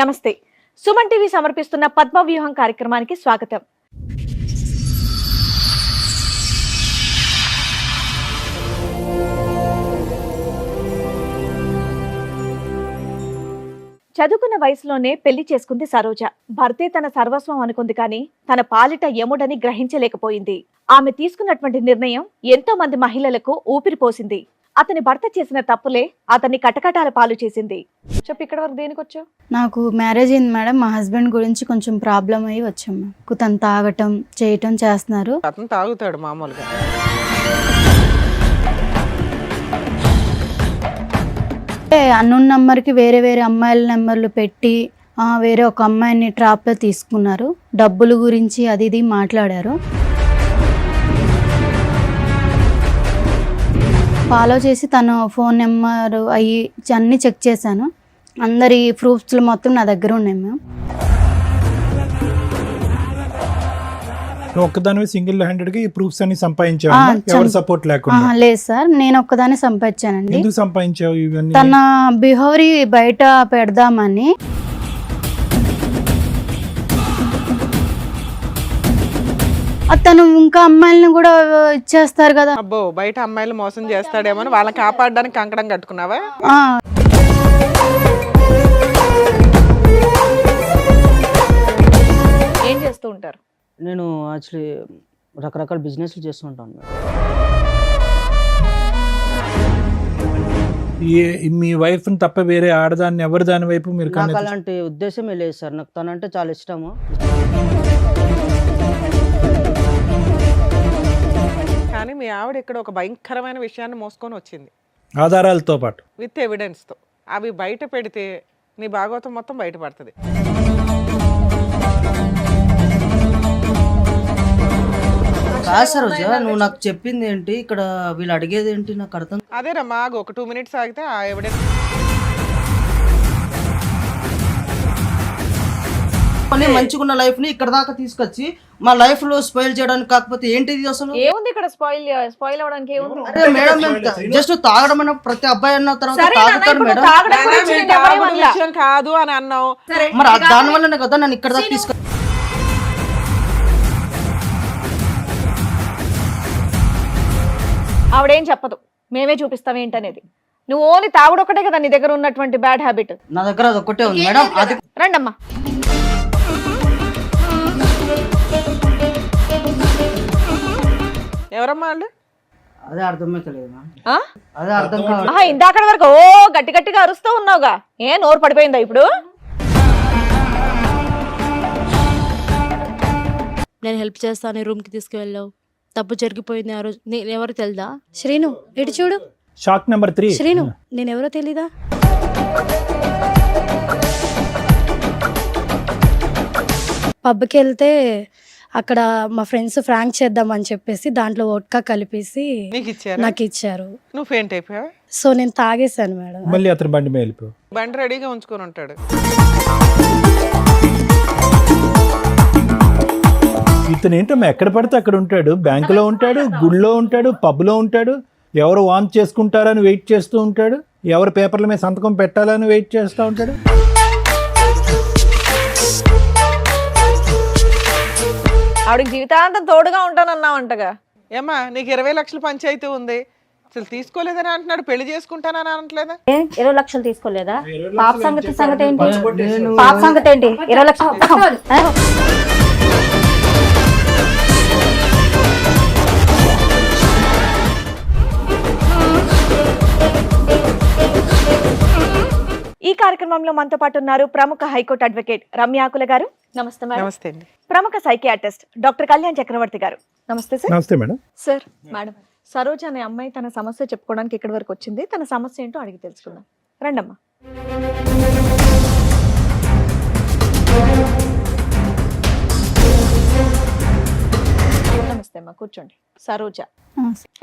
నమస్తే. సుమన్ టీవీ సమర్పిస్తున్న పద్మవ్యూహం కార్యక్రమానికి స్వాగతం. చదువుకున్న వయసులోనే పెళ్లి చేసుకుంది సరోజ. భర్తే తన సర్వస్వం అనుకుంది కానీ తన పాలిట యముడని గ్రహించలేకపోయింది. ఆమె తీసుకున్నటువంటి నిర్ణయం ఎంతో మంది మహిళలకు ఊపిరిపోసింది. అతని భర్త చేసిన తప్పులే అతన్ని కటకటాల పాలు చేసింది. చెప్పు, ఇక్కడ వరకు దేనికి వచ్చావు? నాకు మ్యారేజ్ అయింది మేడం. మా హస్బెండ్ గురించి కొంచెం ప్రాబ్లం అయ్యి వచ్చాము. తను తాగటం చేయటం చేస్తున్నారు. అతను తాగుతాడు మామూలుగా. అన్నోన్ నంబర్కి వేరే వేరే అమ్మాయిల నెంబర్లు పెట్టి వేరే ఒక అమ్మాయిని ట్రాప్లో తీసుకున్నారు. డబ్బుల గురించి అది ఇది మాట్లాడారు. ఫాలో చేసి తను ఫోన్ నెంబర్ అవి అన్నీ చెక్ చేశాను. అందరి ప్రూఫ్స్లు మొత్తం నా దగ్గర ఉన్నాయి మ్యామ్. ఒక్కదాని సింగిల్ హ్యాండెడ్ గా ఈ ప్రూఫ్స్ అన్ని సంపాదించావు? ఎవరు సపోర్ట్ లేకుండా? లేదు సార్, నేను ఒక్కదాన్ని సంపాదించానండి. ఎందుకు సంపాదించావు ఇవన్నీ? తన బిహేవియర్ బయట పెడదామని. తను ఇంకా అమ్మాయిలను కూడా ఇచ్చేస్తారు కదా. అబ్బో, బయట అమ్మాయిలు మోసం చేస్తాడేమో అని వాళ్ళని కాపాడడానికి కంకణం కట్టుకున్నావా? ఏం చేస్తూ ఉంటారు? నేను యాక్చువల్లీ రకరకాల బిజినెస్లు చేస్తూ ఉంటాను. మీ వైఫ్ తప్ప వేరే ఆడదాన్ని ఎవరు దాని వైపు మీరు? నాకు అలాంటి ఉద్దేశమే లేదు సార్. నాకు తనంటే చాలా ఇష్టము. కానీ మీ ఆవిడ ఇక్కడ ఒక భయంకరమైన విషయాన్ని మోసుకొని వచ్చింది, ఆధారాలతో పాటు, విత్ ఎవిడెన్స్తో. అవి బయట పెడితే నీ భాగవతం మొత్తం బయటపడుతుంది. కాదు సార్, నువ్వు నాకు చెప్పింది ఏంటి, ఇక్కడ వీళ్ళు అడిగేది ఏంటి నాకు అర్థం. అదేనమ్మా, ఒక 2 minutes ఆగితే ఆ ఎవిడెన్స్. మంచిగా ఉన్న లైఫ్ ని ఇక్కడ దాకా తీసుకొచ్చి మా లైఫ్ లో స్పాయిల్ చేయడానికి, కాకపోతే ఏంటిది అసలు? ఏముంది ఇక్కడ? స్పాయిల్ అవడానికి ఏముంది? అరే మేడం, జస్ట్ తాగడం అన్న ప్రతి అబ్బాయి అన్న తర్వాత తాగుతాడు మేడం. విషయం కాదు అని అన్నావు, మరి దాని వల్లనే కదా నన్ను ఇక్కడ దాకా తీసుకొచ్చి. ఆవిడేం చెప్పదు, మేమే చూపిస్తాం ఏంటనేది. నువ్వు ఓన్లీ తాగుడు ఒకటే కదా నీ దగ్గర ఉన్నటువంటి బ్యాడ్ హ్యాబిట్. నా దగ్గర అది ఒకటే ఉంది మేడం. అది రండమ్మా. ఎవరమ్మా వాళ్ళు? అదే అర్థమైతలేదు మ్యామ్. అదే అర్థం కాదు. ఇందాక వరకు ఓ గట్టి గట్టిగా అరుస్తూ ఉన్నావుగా, ఏ నోరు పడిపోయిందా ఇప్పుడు? నేను హెల్ప్ చేస్తాను, రూమ్కి తీసుకువెళ్ళావు, తప్పు జరిగిపోయింది. ఆ రోజు నేను ఎవరో తెలుదా? శ్రీను, ఇటు చూడు. Shock number 3. శ్రీను, నేను ఎవరో తెలీదా? పబ్కి వెళ్తే అక్కడ మా ఫ్రెండ్స్ ఫ్రాంక్ చేద్దామని చెప్పేసి దాంట్లో వోడ్కా కలిపేసి నాకు ఇచ్చారు. నువ్వు ఫెయింట్ అయిపోయావా? సో నేను తాగేశాను మేడం. మళ్ళీ అతను బండి మీద వెళ్ళిపో. బండి రెడీగా ఉంచుకొని ఉంటాడు. ఇతను ఏంటమ్మా ఎక్కడ పడితే అక్కడ ఉంటాడు. బ్యాంకులో ఉంటాడు, గుళ్ళో ఉంటాడు, పబ్లో ఉంటాడు. ఎవరు వాన్ చేసుకుంటారని వెయిట్ చేస్తూ ఉంటాడు. ఎవరు పేపర్ల మీద సంతకం పెట్టాలని వెయిట్ చేస్తూ ఉంటాడు. ఆవిడకి జీవితాంతం తోడుగా ఉంటానన్నావంటగా. ఏమ్మా, నీకు 20 లక్షల పంచాయతీ ఉంది, అసలు తీసుకోలేదని అంటున్నాడు. పెళ్లి చేసుకుంటానని అనట్లేదా? 20 లక్షలు తీసుకోలేదా? పాప సంగతి ఏంటి? పాప సంగతి ఏంటి? 20 లక్షలు. ఈ కార్యక్రమంలో మనతో పాటు ఉన్నారు ప్రముఖ హైకోర్టు అడ్వకేట్ రమ్య ఆకుల గారు. నమస్తే మేడం. నమస్తే అండి. ప్రముఖ సైకియాట్రిస్ట్ డాక్టర్ కళ్యాణ్ చక్రవర్తి గారు. నమస్తే సార్. నమస్తే మేడం. సార్, మేడం, సరోజ అనే అమ్మాయి తన సమస్య చెప్పుకోవడానికి ఇక్కడి వరకు వచ్చింది. తన సమస్య ఏంటో అడిగి తెలుసుకుందాం. రండమ్మా. నమస్తే అమ్మా, కూర్చోండి. సరోజ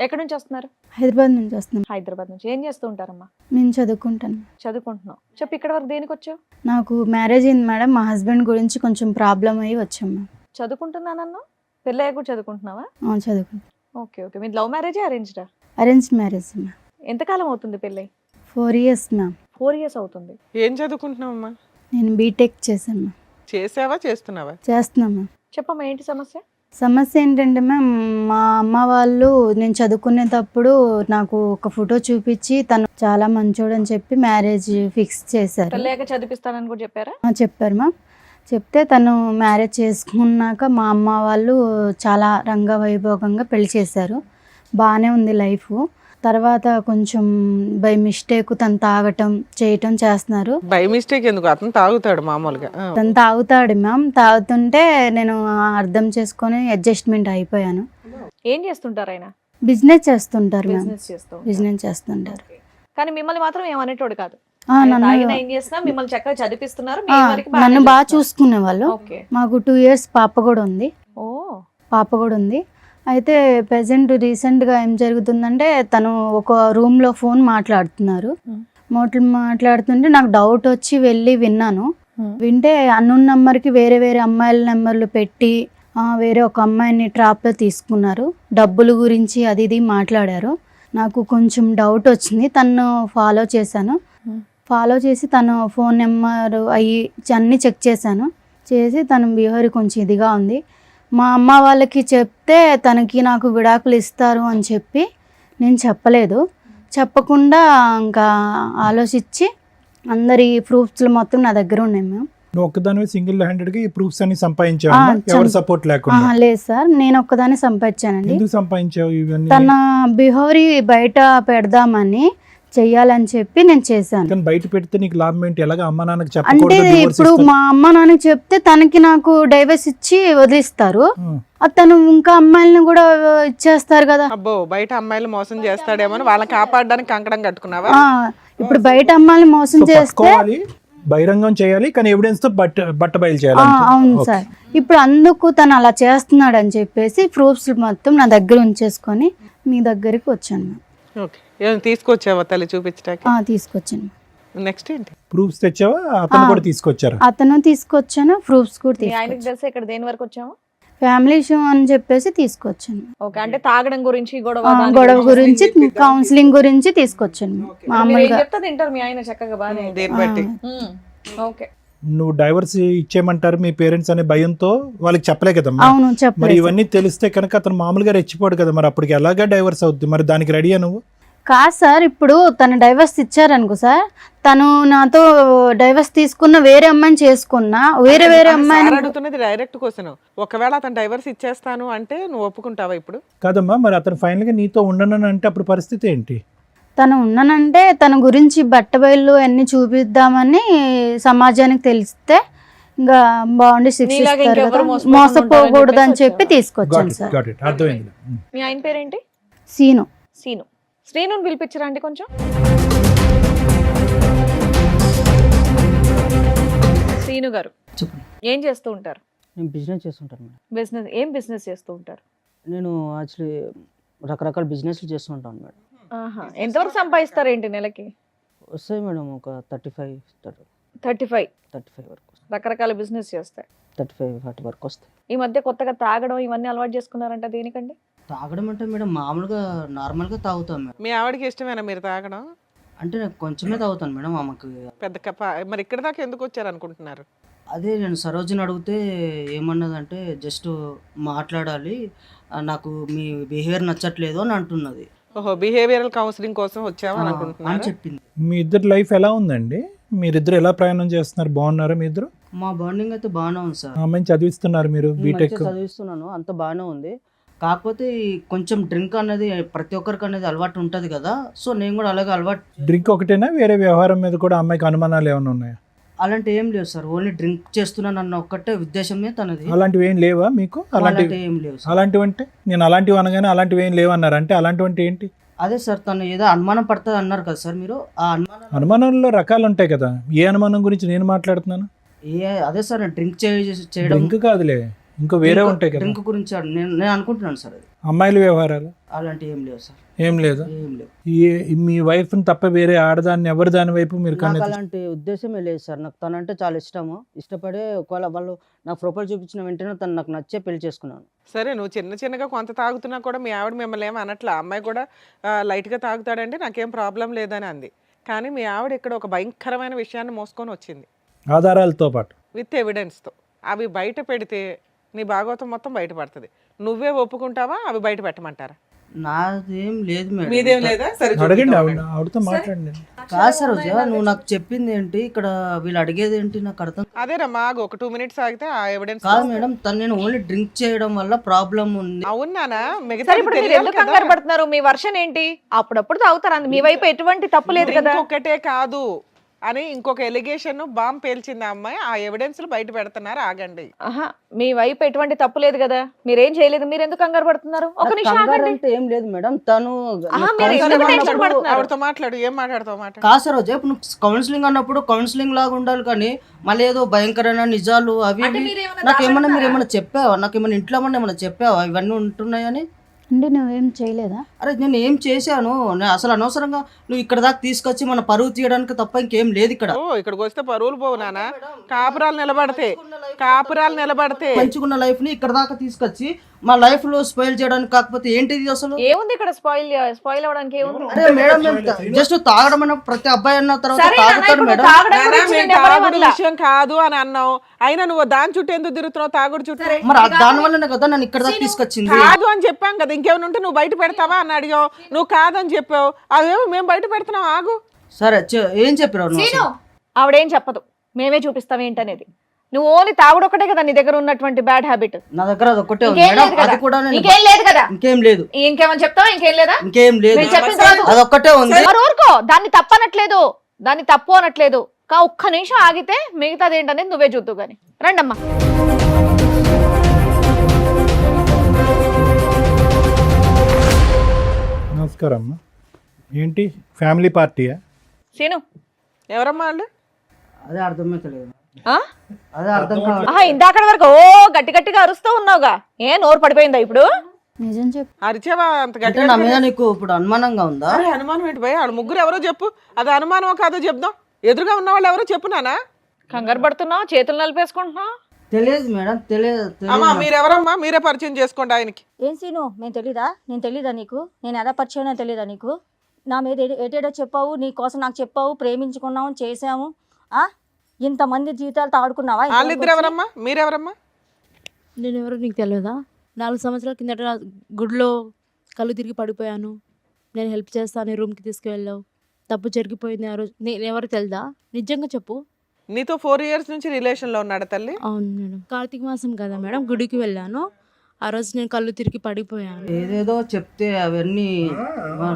ఎక్కడి నుంచి వస్తున్నారు? హైదరాబాద్ నుంచి వస్తున్నాను. హైదరాబాద్ నుంచి. ఏం చేస్తూ ఉంటారమ్మా? నేను చదువుకుంటాను. చదువుకుంటున్నావు. చెప్పు, ఇక్కడ వరకు దేనికి వచ్చావు? నాకు మ్యారేజ్ అయింది మేడం. మా హస్బెండ్ గురించి కొంచెం ప్రాబ్లం అయ్యి వచ్చాము. చదువుకుంటున్నానన్నా? పెళ్ళయ్య కూడా చదువుకుంటున్నావా? చదువుకుంటాను. Okay okay. మీది లవ్ మ్యారేజా అరేంజ్డా? Arranged marriage ma'am. ఎంతకాలం అవుతుంది పెళ్ళై? 4 years మ్యామ్. 4 years అవుతుంది. ఏం చదువుకుంటున్నావమ్మా? నేను బీటెక్ చేశాను మ్యామ్. చేసావా చేస్తున్నావా? చేస్తున్నాను మ్యామ్. చెప్పమ్మా ఏంటి సమస్య? సమస్య ఏంటంటే మ్యామ్, మా అమ్మ వాళ్ళు నేను చదువుకునేటప్పుడు నాకు ఒక ఫోటో చూపించి తను చాలా మంచోడు అని చెప్పి మ్యారేజ్ ఫిక్స్ చేశారు. పెళ్ళాక చదివిస్తానని కూడా చెప్పారా? చెప్పారు మ్యామ్. చెప్తే తను మ్యారేజ్ చేసుకున్నాక మా అమ్మ వాళ్ళు చాలా రంగవైభోగంగా పెళ్లి చేశారు. బాగానే ఉంది లైఫ్. తర్వాత కొంచెం బై మిస్టేక్ తను తాగటం చేయటం చేస్తున్నారు. బై మిస్టేక్ ఎందుకు, అతను తాగుతాడు మామూలుగా. తను తాగుతాడు మ్యామ్. తాగుతుంటే నేను అర్థం చేసుకొని అడ్జస్ట్మెంట్ అయిపోయాను. ఏం చేస్తుంటారు ఆయన? బిజినెస్ చేస్తుంటారు మ్యామ్. బిజినెస్ చేస్తూ బిజినెస్ చేస్తుంటారు. కానీ మిమ్మల్ని మాత్రం ఏమనేటోడు కాదు. నన్ను తాగినా ఏం చేసినా మిమ్మల్ని చక్కగా చదివిస్తున్నారు. మీ వరకు బాగానే నన్ను బాగా చూస్తున్నారు. చూసుకునే వాళ్ళు. ఓకే. మాకు 2 years పాప కూడా ఉంది. ఓ అయితే ప్రెసెంట్ రీసెంట్గా ఏం జరుగుతుందంటే తను ఒక రూమ్లో ఫోన్ మాట్లాడుతున్నారు. మాట్లాడుతుంటే నాకు డౌట్ వచ్చి వెళ్ళి విన్నాను. వింటే అన్నోన్ నెంబర్కి వేరే వేరే అమ్మాయిల నెంబర్లు పెట్టి వేరే ఒక అమ్మాయిని ట్రాప్లో తీసుకున్నారు. డబ్బుల గురించి అది ఇది మాట్లాడారు. నాకు కొంచెం డౌట్ వచ్చింది. తను ఫాలో చేశాను. ఫాలో చేసి తను ఫోన్ నెంబర్ అన్నీ చెక్ చేశాను. చేసి తన బిహేవియర్ కొంచెం ఇదిగా ఉంది. మా అమ్మ వాళ్ళకి చెప్తే తనకి నాకు విడాకులు ఇస్తారు అని చెప్పి నేను చెప్పలేదు. చెప్పకుండా ఇంకా ఆలోచించి అందరి ప్రూఫ్స్ మొత్తం నా దగ్గర ఉన్నాయి మ్యామ్. నువ్వు ఒక్కదానివే సింగిల్ హ్యాండెడ్ గా ఈ ప్రూఫ్స్ అన్ని సంపాదించావు? ఎవరు సపోర్ట్ లేకుండా? లేదు సార్, నేను ఒక్కదాన్ని సంపాదించానండి. ఎందుకు సంపాదించావు ఇవన్నీ? తన బిహేవియర్ బయట పెడదామని చెయ్యాలని చెప్పి నేను చేశాను. కానీ బయట పెడితే నీకు లాభం ఏంటి? ఎలాగ అమ్మ నాన్నకి అంటే చెప్పకూడదు? ఇప్పుడు మా అమ్మ నాన్నకి చెప్తే తనకి నాకు డైవర్స్ ఇచ్చి వదిలిస్తారు. తను ఇంకా అమ్మాయిలను కూడా ఇచ్చేస్తారు కదా. అబ్బో, బయట అమ్మాయిలు మోసం చేస్తాడేమో అని వాళ్ళని కాపాడడానికి కంకణం కట్టుకున్నావా? ఇప్పుడు బయట అమ్మాయిని మోసం చేస్తే బహిరంగం చేయాలి, కానీ ఎవిడెన్స్ తో బట్ట బయలు చేయాలి. అవును సార్. ఇప్పుడు అందుకు తను అలా చేస్తున్నాడు అని చెప్పేసి ప్రూఫ్స్ మొత్తం నా దగ్గర ఉంచేసుకొని మీ దగ్గరికి వచ్చాను. ఓకే, ఏమైనా తీసుకొచ్చావా తల్లి చూపించడానికి? తీసుకొచ్చాను. నెక్స్ట్ ఏంటి? ప్రూఫ్స్ తెచ్చావా? అతను కూడా తీసుకొచ్చారా? అతను తీసుకొచ్చాను, ప్రూఫ్స్ కూడా మీ ఆయనకి తీసుకొచ్చాను. తెలిసి ఇక్కడ దేని వరకు వచ్చాము? ఫ్యామిలీ ఇష్యూ అని చెప్పేసి తీసుకొచ్చాను. ఓకే, అంటే తాగడం గురించి గొడవ గురించి కౌన్సిలింగ్ గురించి తీసుకొచ్చాను. మీరు ఏం మామూలుగా చెప్తే తింటారు మీ ఆయన చక్కగా బాగానే. దేని బట్టి? ఓకే. నువ్వు డైవర్స్ ఇచ్చేయమంటారు మీ పేరెంట్స్ అనే భయంతో వాళ్ళకి చెప్పలే కదమ్మా. అవును మరి చెప్పలేదు. ఇవన్నీ తెలిస్తే కనుక అతను మామూలుగా రెచ్చిపోడు కదా, మరి అప్పటికి ఎలాగా డైవర్స్ అవుద్ది? మరి దానికి రెడీయా నువ్వు? కాదు సార్, ఇప్పుడు తను డైవర్స్ ఇచ్చారనుకో సార్, తను నాతో డైవర్స్ తీసుకున్న వేరే అమ్మాయిని చేసుకున్నా వేరే అమ్మాయిని సార్ అడుగుతున్నది డైరెక్ట్ క్వశ్చన్. ఒకవేళ అతను డైవర్స్ ఇచ్చేస్తాను అంటే నువ్వు ఒప్పుకుంటావా ఇప్పుడు? కాదమ్మా, మరి అతను ఫైనల్ గా నీతో ఉండను అంటే అప్పుడు పరిస్థితి ఏంటి? తను ఉన్నానంటే తన గురించి బట్టబయలు అన్ని చూపిద్దామని సమాజానికి తెలిస్తే ఇంకా బాగుండి శిక్ష నీలాగా ఇస్తారు ఇంకెవరు కదా, మోసపోకుండా మోసపోకూడదు అని ఉంటారని చెప్పి చెప్పేసి తీసుకొచ్చాను సార్. Got it. అర్థమైంది. మీ ఆయన పేరేంటి? సీను. శ్రీను. శ్రీనుని పిలిపించరా అండి కొంచెం. శ్రీను గారు చెప్పండి. ఏం చేస్తూ ఉంటారు? నేను బిజినెస్ చేస్తుంటాను మేడం. బిజినెస్ ఏం బిజినెస్ చేస్తూ ఉంటారు? నేను యాక్చువల్లీ రకరకాల బిజినెస్లు చేస్తుంటాను మేడం. ఎంతవరకు సంపాదిస్తారు ఏంటి నెలకి? వస్తాయి మేడం ఒక 35 35 వరకు, రకరకాల బిజినెస్ చేస్తాయి. 35-40 వరకు వస్తాయి. ఈ మధ్య కొత్తగా తాగడం ఇవన్నీ అలవాటు చేసుకున్నారంట, దేనికండి? తాగడం అంటే మేడం మామూలుగా నార్మల్గా తాగుతాను మేడం. మీ ఆవిడకి ఇష్టమేనా మీరు తాగడం? అంటే నేను కొంచెమే తాగుతాను మేడం. ఆమెకు పెద్ద మరి ఇక్కడ దాకా ఎందుకు వచ్చారు అనుకుంటున్నారు? అదే నేను సరోజిని అడిగితే ఏమన్నదంటే జస్ట్ మాట్లాడాలి, నాకు మీ బిహేవియర్ నచ్చట్లేదు అని అంటున్నది. ఓహో, బిహేవియరల్ కౌన్సిలింగ్ కోసం వచ్చావా అని అనుకుంటున్నారు? చెప్పింది. మీ ఇద్దరు లైఫ్ ఎలా ఉందండి? మీరిద్దరు ఎలా ప్రయాణం చేస్తున్నారు? బాగున్నారా మీ ఇద్దరు? మా బాండింగ్ అయితే బాగానే ఉంది సార్. అమ్మాయిని చదివిస్తున్నారు మీరు బీటెక్? మంచిగా చదివిస్తున్నాను, అంత బాగానే ఉంది. కాకపోతే ఈ కొంచెం డ్రింక్ అనేది ప్రతి ఒక్కరికి అనేది అలవాటు ఉంటుంది కదా, సో నేను కూడా అలాగే అలవాటు. డ్రింక్ ఒకటేనా, వేరే వ్యవహారం మీద కూడా అమ్మాయికి అనుమానాలు ఏమైనా ఉన్నాయా? అలాంటి ఏం లేవు సార్, ఓన్లీ డ్రింక్ చేస్తున్నాను అన్న ఒక్కటే ఉద్దేశమే తనది. అలాంటివి ఏం లేవా మీకు? అలాంటి ఏం లేవు సార్. అలాంటివి అంటే నేను అలాంటివి అనగానే అలాంటివి ఏం లేవు అన్నారు, అంటే అలాంటివి అంటే ఏంటి? అదే సార్, తను ఏదో అనుమానం పడుతుంది అన్నారు కదా సార్ మీరు. ఆ అనుమానంలో రకాలు ఉంటాయి కదా, ఏ అనుమానం గురించి నేను మాట్లాడుతున్నాను? అదే సార్, డ్రింక్ చేయడం. డ్రింక్ కాదులే, ఇంకో వేరే ఉంటాయి కదా. డ్రింక్ గురించి నేను అనుకుంటున్నాను సార్. అది అమ్మాయిల వ్యవహారాలు అలాంటి ఏం లేవు సార్. ఏం లేదు. ఏం లేవు. మీ వైఫ్ తప్ప వేరే ఆడదాన్ని ఎవరి దాని వైపు మీరు నాకు అలాంటి ఉద్దేశమే లేదు సార్. నాకు తనంటే చాలా ఇష్టము. ఇష్టపడే ఒకవేళ వాళ్ళు నాకు ప్రొఫైల్ చూపించిన వెంటనే తను నాకు నచ్చే పెళ్లి చేసుకున్నాను. సరే, నువ్వు చిన్నగా కొంత తాగుతున్నా కూడా మీ ఆవిడ మిమ్మల్ని ఏమీ అనట్లా. అమ్మాయి కూడా లైట్గా తాగుతాడంటే నాకేం ప్రాబ్లం లేదని అంది. కానీ మీ ఆవిడ ఇక్కడ ఒక భయంకరమైన విషయాన్ని మోసుకొని వచ్చింది. ఆధారాలతో పాటు. విత్ ఎవిడెన్స్తో అవి బయట పెడితే నీ భాగవతం మొత్తం బయటపడుతుంది. నువ్వే ఒప్పుకుంటావా అవి బయట పెట్టమంటారా? నాదేం లేదు మీదేం మేడం. లేదా? సరే అడగండి, చూపిద్దాం. ఆవిడతో మాట్లాడండి. కాదు సరోజా, నువ్వు నాకు చెప్పింది ఏంటి, ఇక్కడ వీళ్ళు అడిగేది ఏంటి నాకు అర్థం అదేనమ్మా, ఆగు, ఒక 2 minutes ఆగితే ఆ ఎవిడెన్స్. కాదు మేడం. తను నేను ఓన్లీ డ్రింక్ చేయడం వల్ల ప్రాబ్లం ఉంది. అవునానా? మిగతా సరే ఇప్పుడు మీరు ఎందుకు కంగారు పడుతున్నారు? మీ వర్షన్ ఏంటి? అప్పుడప్పుడు తాగుతారు, మీ వైపు ఎటువంటి తప్పు లేదు కదా. ఒకటే కాదు అని ఇంకొక ఎలిగేషన్ బాంబ్ పేల్చింది ఆ అమ్మాయి. ఆ ఎవిడెన్స్లు బయట పెడుతున్నారు. ఆగండి. ఆహా, మీ వైపు ఎటువంటి తప్పు లేదు కదా, మీరేం చేయలేదు, మీరు ఎందుకు కంగారు పడుతున్నారు? ఒక నాకు నిమిషం కంగారు ఆగండి. అంటే ఏం లేదు మేడం. తను ఆహా, మీరు ఎందుకు టెన్షన్ పడుతున్నారు? ఆవిడతో మాట్లాడు. ఏం మాట్లాడతావు మాట? కాదు సరోజా, ఇప్పుడు నువ్వు కౌన్సిలింగ్ అన్నప్పుడు కౌన్సిలింగ్ లాగా ఉండాలి, కానీ మళ్ళీ ఏదో భయంకరమైన నిజాలు అవి ఇవి. నాకేమన్నా మీరు ఏమన్నా చెప్పావా? నాకేమన్నా ఇంట్లో ఏమన్నా చెప్పావా ఇవన్నీ ఉంటున్నాయని? అంటే నువ్వేం చేయలేదా? అరే నేను ఏం చేశాను? నేను అసలు అనవసరంగా నువ్వు ఇక్కడ దాకా తీసుకొచ్చి మన పరువు తీయడానికి తప్ప ఇంకేం లేదు ఇక్కడ. ఓ, ఇక్కడికి వస్తే పరువులు పోవు నానా. కాపురాలు నిలబడితే, కాపురాలు నిలబడితే మంచిగున్న లైఫ్ ని ఇక్కడ దాకా తీసుకొచ్చి మా లైఫ్ లో స్పాయిల్ చేయడానికి కాకపోతే ఏంటిది అసలు? ఏముంది ఇక్కడ స్పాయిల్ అవడానికి? ఏముంది? అరే మేడం, మేము జస్ట్ తాగడం అన్న ప్రతి అబ్బాయి అన్న తర్వాత సరే నాన్న, తాగుతాడు ఇప్పుడు మేడం. తాగడం నానా, గురించి మేము నేను ఎవరూ తాగుడు అనలా. విషయం కాదు అని అన్నావు. అయినా నువ్వు దాని చుట్టూ ఎందుకు తిరుగుతున్నావు? తాగుడు చుట్టూ మరి దాని వల్లనే కదా నన్ను ఇక్కడ దాకా తీసుకొచ్చింది. కాదు అని చెప్పాం కదా. ఇంకేమైనా ఉంటే నువ్వు బయట పెడతావా అని అడిగావు. నువ్వు కాదని చెప్పావు. అవేమో మేము బయట పెడుతున్నావు. ఆగు. సరే ఏం చెప్పారు నువ్వు అసలు? ఆవిడేం చెప్పదు, మేమే చూపిస్తాం ఏంటనేది. నువ్వు ఓన్లీ తాగుడు ఒకటే కదా నీ దగ్గర ఉన్నటువంటి బ్యాడ్ హ్యాబిట్. నా దగ్గర అది ఒక్కటే ఉంది ఇంకేం మేడం. లేదు కదా? అది కూడా నేను ఇంకేం లేదు కదా? ఇంకేం లేదు. ఇంకేమని చెప్తావా? ఇంకేం లేదా? ఇంకేం లేదు. నేను చెప్పిన తర్వాత అది ఒక్కటే ఉంది. మరి ఊరుకో, దాన్ని తప్పు అనట్లేదు, దాన్ని తప్పు అనట్లేదు. ఒక్క నిమిషం ఆగితే మిగతాది ఏంటనేది నువ్వే చూద్దు గాని. రండమ్మా. నమస్కారం అమ్మా. ఏంటి ఫ్యామిలీ పార్టీయా? సీను, ఎవరమ్మా వాళ్ళు? అదే అర్థమైతలేదు. ఆ? అదే అర్థం కావాలి. ఆహా, ఇందాక వరకు ఓ గట్టి గట్టిగా అరుస్తూ ఉన్నావుగా, ఏ నోరు పడిపోయిందా ఇప్పుడు? నిజం చెప్పు. అరిచావా అంత అంటే గట్టిగా? నా మీద నీకు ఇప్పుడు అనుమానంగా ఉందా? అరే అనుమానం ఏంటి భయ? ఆడు ముగ్గురు ఎవరో చెప్పు. అది అనుమానమో కాదో చెప్దాం. ఎదురుగా ఉన్న వాళ్ళు ఎవరో చెప్పు నానా. కంగారు పడుతున్నావు, చేతులు నలిపేసుకుంటున్నావు. తెలియదు మేడం, తెలియదు. అమ్మా మీరెవరమ్మా? మీరే పరిచయం చేసుకోండి ఆయనకి. ఏం సీను, నేను తెలీదా? నేను తెలీదా నీకు? నేను ఎలా పరిచయం తెలీదా నీకు? నా మీద ఏటేటో చెప్పావు, నీ కోసం నాకు చెప్పావు, ప్రేమించుకున్నాము, చేసాము. ఇంతమంది జీవితాలతో ఆడుకున్నావా? వాళ్ళిద్దరు ఎవరమ్మా? మీరెవరమ్మా? నేను ఎవరో నీకు తెలియదా? 4 సంవత్సరాల కిందట గుడిలో కళ్ళు తిరిగి పడిపోయాను. నేను హెల్ప్ చేస్తాను, రూమ్కి తీసుకువెళ్ళావు. తప్పు జరిగిపోయింది ఆ రోజు. నేను ఎవరు తెలుదా? నిజంగా చెప్పు. నీతో 4 years నుంచి రిలేషన్లో ఉన్నాడు తల్లి? అవును మేడం. కార్తీక మాసం కదా మేడం, గుడికి వెళ్ళాను. ఆ రోజు నేను కళ్ళు తిరిగి పడిపోయాను. ఏదేదో చెప్తే అవన్నీ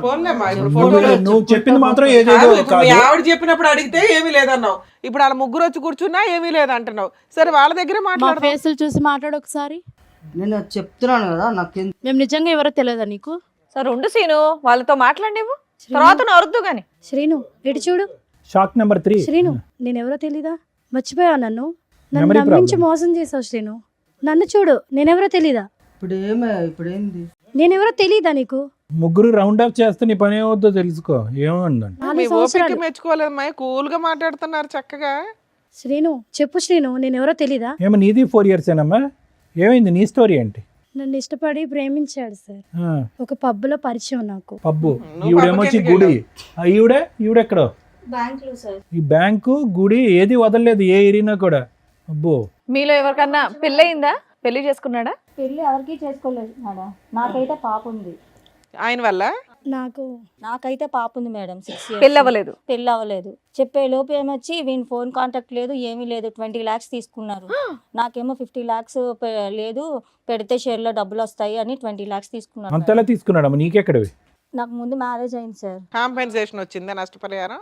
పోన్లేమ్మా, ఇప్పుడు నువ్వు ఫోటోలు నువ్వు చెప్పింది మాత్రం ఏదేదో కాదు, ఇప్పుడు మీ కాదు. ఆవిడ చెప్పినప్పుడు అడిగితే ఏమీ లేదన్నావు. ఇప్పుడు వాళ్ళ ముగ్గురు వచ్చి కూర్చున్నా ఏమీ లేదంటున్నావు. సరే వాళ్ళ దగ్గర మా మాట్లాడు. ఫేసులు చూసి మాట్లాడు ఒకసారి. నేను చెప్తున్నాను కదా, నాకు మేము నిజంగా ఎవరో తెలియదా నీకు? సరే ఉండు సీను, వాళ్ళతో మాట్లాడివు, తర్వాత నువ్వు అరుద్దు గాని. శ్రీను, ఇటు చూడు. Shock number 3. శ్రీను, నేనెవరో తెలీదా? మర్చిపోయావు నన్ను. నన్ను Memory నమ్మించి problem. మోసం చేసావు శ్రీను. నన్ను చూడు, నేనెవరో తెలీదా? ఇప్పుడు ఏంది? నేనెవరో తెలీదా నీకు? ముగ్గురు రౌండ్ అప్ చేస్తే నీ పని ఏమవుద్దో తెలుసుకో. ఏముందండి? 4 మీ ఓపిక సంవత్సరాలు. మెచ్చుకోలేదమ్మా. కూల్ గా మాట్లాడుతున్నారు చక్కగా. శ్రీను, చెప్పు శ్రీను, నేనెవరో తెలీదా? ఏమో నీది 4 years ఏనమ్మా? ఏమైంది నీ స్టోరీ ఏంటి? నన్ను ఇష్టపడి ప్రేమించాడు సార్. ఆ, ఒక పబ్లో పరిచయం నాకు. పబ్బు. నువ్వు ఈవిడేమొచ్చి పబ్బుకి గుడి. ఈవిడెక్కడో బ్యాంకులో సార్. ఈ బ్యాంకు గుడి ఏది వదలలేదు ఏ ఏరినా కూడా. అబ్బో. మీలో ఎవరికన్నా పెళ్ళయిందా? పెళ్లి చేసుకున్నాడా? పెళ్ళి ఎవరికి చేసుకోలేదు మేడం. నాకైతే పాప ఉంది. ఆయన వల్ల నాకైతే పాప ఉంది మేడం. 6 years. పెళ్ళి అవ్వలేదు. పెళ్ళి అవ్వలేదు. చెప్పే లోపు ఏమొచ్చి వీని ఫోన్ కాంటాక్ట్ లేదు, ఏమీ లేదు. 20 lakhs తీసుకున్నారు. నాకేమో 50 lakhs లేదు, పెడితే షేర్లో డబ్బులు వస్తాయి అని 20 lakhs తీసుకున్నారు. అంతలా తీసుకున్నాడమ్మా, నీకెక్కడవి? నాకు ముందు మ్యారేజ్ అయింది సార్. కాంపెన్సేషన్ వచ్చిందా? నష్టపరిహారం?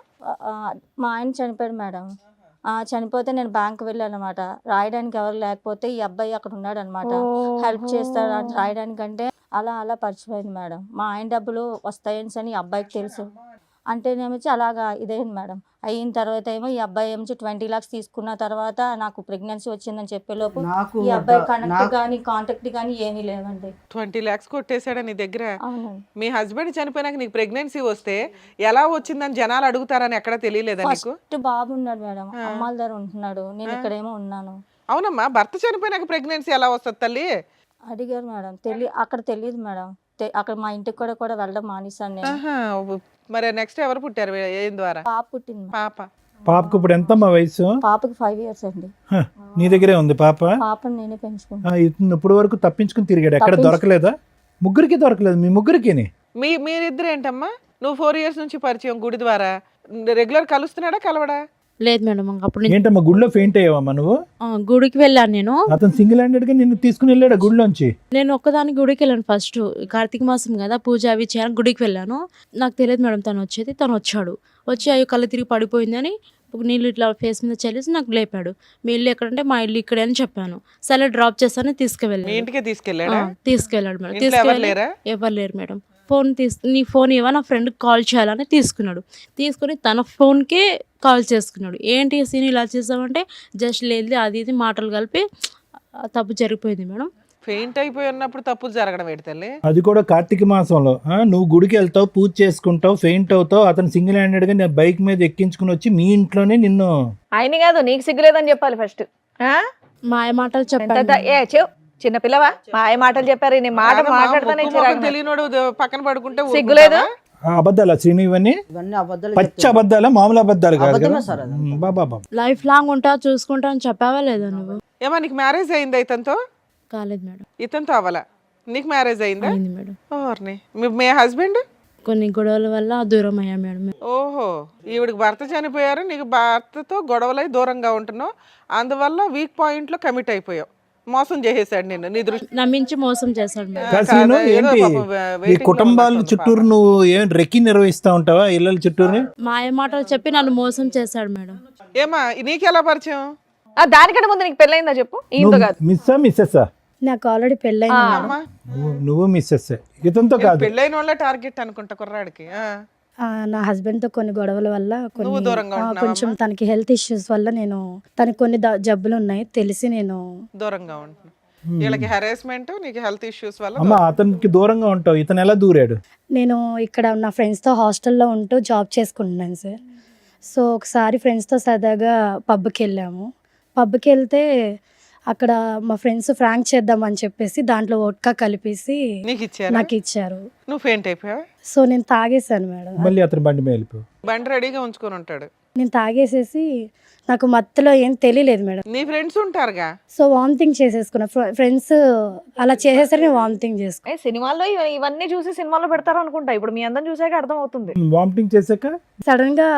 మా ఆయన చనిపోయాడు మేడం. చనిపోతే నేను బ్యాంక్ వెళ్ళాను అనమాట. రాయడానికి ఎవరు లేకపోతే ఈ అబ్బాయి అక్కడ ఉన్నాడు అనమాట. హెల్ప్ చేస్తాడు అని రాయడానికంటే అలా పరిచయం అయింది మేడం. మా ఆయన డబ్బులు వస్తాయని అని ఈ అబ్బాయికి తెలుసు. అంటేనేమొచ్చి అలాగా ఇదైంది మేడం. అయిన తర్వాత ఏమో ఈ అబ్బాయి ఏమొచ్చి 20 lakhs తీసుకున్న తర్వాత నాకు ప్రెగ్నెన్సీ వచ్చిందని చెప్పేలోపు నాకు ఈ అబ్బాయి కనెక్ట్ కానీ కాంటాక్ట్ కానీ ఏమీ లేవండి. 20 lakhs కొట్టేశాడా నీ దగ్గర? అవునండి. మీ హస్బెండ్ చనిపోయినాక నీకు ప్రెగ్నెన్సీ వస్తే ఎలా వచ్చిందని జనాలు అడుగుతారని ఎక్కడ తెలియలేదా నీకు? ఫస్ట్ బాబు ఉన్నాడు మేడం, అమ్మాల దగ్గర ఉంటున్నాడు, నేను ఇక్కడేమో ఉన్నాను. అవునమ్మా, భర్త చనిపోయినాక ప్రెగ్నెన్సీ ఎలా వస్తుంది తల్లి? అడిగారు మేడం. అక్కడ తెలియదు మేడం. అక్కడ మా ఇంటికి కూడా వెళ్ళడం మానేశాను నేను. ఆహా, మరి నెక్స్ట్ ఎవరు పుట్టారు? ఏం ద్వారా? పాప పుట్టింది. పాప. పాపకు ఇప్పుడు ఎంతమ్మా వయసు? పాపకి 5 years అండి. హ, నీ దగ్గరే ఉంది పాప? పాపని నేనే పెంచుకుంటాను. ఇతను ఇప్పుడు వరకు తప్పించుకుని తిరిగాడు, ఎక్కడ దొరకలేదా? ముగ్గురికి దొరకలేదు, మీ ముగ్గురికి? మీరిద్దరు ఏంటమ్మా? నువ్వు 4 years నుంచి పరిచయం గుడి ద్వారా, రెగ్యులర్ కలుస్తున్నాడా కలవడా? లేదు మేడం అప్పుడు నేను ఏంటమ్మా గుడిలో ఫెయింట్ అయ్యావమ్మా నువ్వు? గుడికి వెళ్ళాను నేను. అతను సింగిల్ హ్యాండెడ్ గా నిన్ను తీసుకుని వెళ్ళాడు గుడిలోంచి? నేను ఒక్కదానికి గుడికి వెళ్ళాను. ఫస్ట్ కార్తీక మాసం కదా, పూజ అవి చేయాలని గుడికి వెళ్ళాను. నాకు తెలియదు మేడం తను వచ్చేది. తను వచ్చాడు, వచ్చి అయ్యో కళ్ళు తిరిగి పడిపోయిందని నీళ్ళు ఇట్లా ఫేస్ మీద చల్లేసి నాకు లేపాడు. మీ ఇల్లు ఎక్కడంటే మా ఇల్లు ఇక్కడే అని చెప్పాను. సరే డ్రాప్ చేస్తాను మీ తీసుకువెళ్ళాను. ఇంటికే తీసుకెళ్ళాడా? తీసుకెళ్ళాడు మేడం. ఇంట్లో ఎవరు లేరా? ఎవరు లేరు మేడం. నీ ఫోన్ ఇవ్వ, నా ఫ్రెండ్కి కాల్ చేయాలని తీసుకున్నాడు. తీసుకుని తన ఫోన్కే కాల్ చేసుకున్నాడు. ఏంటి సీన్ ఇలా చేసామంటే జస్ట్ లేదు అది ఇది మాటలు కలిపి తప్పు జరిగిపోయింది మేడం. ఫెయింట్ అయిపోయి ఉన్నప్పుడు తప్పులు జరగడం ఏంటి తల్లి? అది కూడా కార్తీక మాసంలో. నువ్వు గుడికి వెళ్తావు, పూజ చేసుకుంటావు, ఫెయింట్ అవుతావు, అతను సింగిల్ హ్యాండెడ్ గా నేను బైక్ మీద ఎక్కించుకుని వచ్చి మీ ఇంట్లోనే నిన్ను. ఆయన కాదు, నీకు సిగ్గులేదని చెప్పాలి ఫస్ట్. మాయ మాటలు చెప్పాను. చిన్న పిల్లవా? మాయ మాటలు చెప్పారు. నీ మాట మాట్లాడతానే తెలియనోడు పక్కన పడుకుంటే సిగ్గులేదు. అబద్ధాలా శ్రీను ఇవన్నీ? ఇవన్నీ అబద్ధాలు పచ్చ అబద్ధాలా, మామూలు అబద్ధాలు కాదు అబద్ధమే కదా? సార్ అది. బాబా లైఫ్ లాంగ్ ఉంటా చూసుకుంటా అని చెప్పావా లేదా నువ్వు? ఏమా నీకు మ్యారేజ్ అయిందా ఇతనితో? కాలేదు మేడం. ఇతనితో అవ్వాలా? నీకు మ్యారేజ్ అయిందా? అయింది మేడం. ఓర్ని. మీ హస్బెండ్? కొన్ని గొడవల వల్ల దూరం అయ్యా మేడం. ఓహో, ఈవిడికి భర్త చనిపోయారు, నీకు భర్తతో గొడవలై దూరంగా ఉంటున్నావు, అందువల్ల వీక్ పాయింట్ లో కమిట్ అయిపోయావు. మోసం చేసేసాడు నిన్ను, నీ దృష్టి నమ్మించి మోసం చేశాడు మేడం. కాశీను ఏంటి ఈ కుటుంబాల చుట్టూరు నువ్వు ఏం రెక్కి నిర్వహిస్తా ఉంటావా ఇళ్ళ చుట్టూరు? మాయ మాటలు చెప్పి నన్ను మోసం చేశాడు మేడం. ఏమా నీకెలా పరిచయం? దానికంటే ముందు నీకు పెళ్ళయిందా చెప్పు. ఈయనతో కాదు. మిస్సెస్సా? నాకు ఆల్రెడీ పెళ్ళైంది మేడం. అమ్మా, నువ్వు మిస్సెస్, ఇతనితో కాదు. పెళ్ళైన వాళ్ళ టార్గెట్ అనుకుంటా కుర్రాడికి. నా హస్బెండ్ తో కొన్ని గొడవల వల్ల నువ్వు దూరంగా ఉంటున్నావా కొంచెం తనకి హెల్త్ ఇష్యూస్ వల్ల నేను తనకి కొన్ని జబ్బులు ఉన్నాయి తెలిసి నేను దూరంగా ఉంటున్నా. వీళ్ళకి హెరాస్మెంట్, నీకు హెల్త్ ఇష్యూస్ వల్ల అమ్మా అతనికి దూరంగా ఉంటావు, ఇతను ఎలా దూరాడు? నేను ఇక్కడ నా ఫ్రెండ్స్తో హాస్టల్లో ఉంటూ జాబ్ చేసుకుంటున్నాను సార్. సో ఒకసారి ఫ్రెండ్స్తో సరదాగా పబ్కి వెళ్ళాము. పబ్కి వెళ్తే అక్కడ మా ఫ్రెండ్స్ ఫ్రాంక్ చేద్దామని చెప్పేసి దాంట్లో వోడ్కా కలిపేసి నీకు ఇచ్చారా? నాకు ఇచ్చారు. నువ్వు ఫెయింట్ అయిపోయావా? సో నేను తాగేసాను మేడం. మళ్ళీ అతను బండి మీద వెళ్ళిపో. బండి రెడీగా ఉంచుకొని ఉంటాడు. నేను తాగేసేసి నాకు మత్తులో ఏం తెలియలేదు మేడం. నీ ఫ్రెండ్స్ ఉంటారుగా. So vomiting చేసేసుకున్నా. ఫ్రెండ్స్ అలా చేసేసరికి నేను వామిటింగ్ చేసుకున్నా. సినిమాల్లో ఇవన్నీ చూసి సినిమాలో పెడతారు అనుకుంటా. ఇప్పుడు మీ అందరం చూసాక అర్థం అవుతుంది. వామిటింగ్ చేశాక సడన్ గా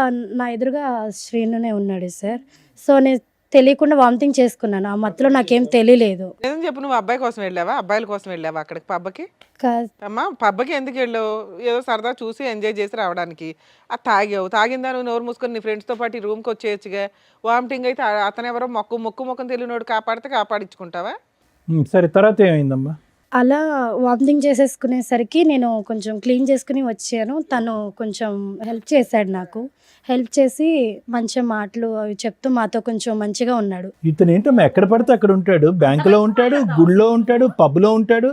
నా ఎదురుగా శ్రీనునే ఉన్నాడు సార్. సో నేను తెలియకుండా వామిటింగ్ చేసుకున్నాను. ఆ మత్తులో నాకేం తెలియలేదు. ఏం చెప్పు, నువ్వు అబ్బాయి కోసం వెళ్ళావా, అబ్బాయిల కోసం వెళ్ళావా అక్కడికి పబ్బకి? కా- అమ్మా పబ్బకి ఎందుకు వెళ్ళావు? ఏదో సరదా చూసి ఎంజాయ్ చేసి రావడానికి. అది తాగావు, తాగిందా నువ్వు నోరు మూసుకొని నీ ఫ్రెండ్స్తో పాటు ఈ రూమ్కి వచ్చేయచ్చుగా. వామిటింగ్ అయితే అతను ఎవరో మొక్కు తెలియనోడు కాపాడితే కాపాడించుకుంటావా? సరే, తర్వాత ఏమైందమ్మా? అలా వామిటింగ్ చేసేసుకునేసరికి నేను కొంచెం క్లీన్ చేసుకుని వచ్చాను. తను కొంచెం హెల్ప్ చేశాడు నాకు. హెల్ప్ చేసి మంచి మాటలు అవి చెప్తూ మాతో కొంచెం మంచిగా ఉన్నాడు. ఇతను ఏంటమ్మా ఎక్కడ పడితే అక్కడ ఉంటాడు, బ్యాంకులో ఉంటాడు, గుడిలో ఉంటాడు, పబ్లో ఉంటాడు,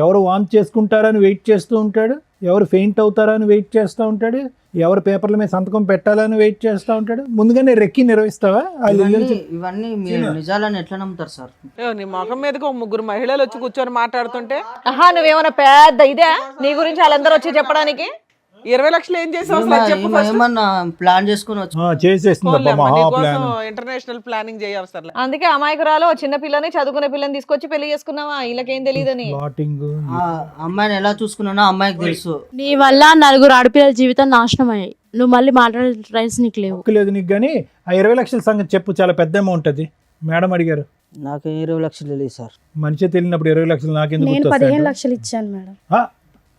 ఎవరు వాంట్ చేసుకుంటారని వెయిట్ చేస్తూ ఉంటాడు, ఎవరు ఫెయింట్ అవుతారని వెయిట్ చేస్తూ ఉంటాడు, ఎవరు పేపర్ల మీద సంతకం పెట్టాలని వెయిట్ చేస్తూ ఉంటాడు. ముందుగానే రెక్కి నిర్వహిస్తావా? ఇవన్నీ మీరు నిజాలని ఎట్లా నమ్ముతారు సార్? నీ మొఖం మీదకి ఓ 3 మహిళలు వచ్చి కూర్చొని మాట్లాడుతుంటే నువ్వేమన్నా పెద్ద ఇదే నీ గురించి వాళ్ళందరూ వచ్చి చెప్పడానికి? 20 లక్షలు ఏం చేసావు అసలు అది చెప్పు first. ఏమన్నా ప్లాన్ చేసుకుని వచ్చి చేసేస్తుందమ్మా మహా ప్లాన్. International planning చేయవసరం. అందుకే అమాయకురాలు చిన్న పిల్లని చదువుకునే పిల్లని తీసుకొచ్చి పెళ్లి చేసుకున్నావా? వీళ్ళకేం తెలియదని. ప్లాటింగ్. ఆ అమ్మాయిని ఎలా చూసుకున్నానో అమ్మాయికి తెలుసు. నీ వల్ల 4 ఆడపిల్లల జీవితం నాశనం అయ్యాయి. నువ్వు మళ్ళీ మాట్లాడే రైట్స్ నీకు లేవు. లేదు నీకు, కానీ ఆ 20 లక్షల సంగతి చెప్పు, చాలా పెద్ద అమౌంట్ అది. మేడం అడిగారు. నాకు 20 లక్షలు తెలియదు సార్. మనిషి తెలియనప్పుడు 20 లక్షలు నాకెందుకు నేను గుర్తొస్తాయి? 15 లక్షలు ఇచ్చాను మేడం.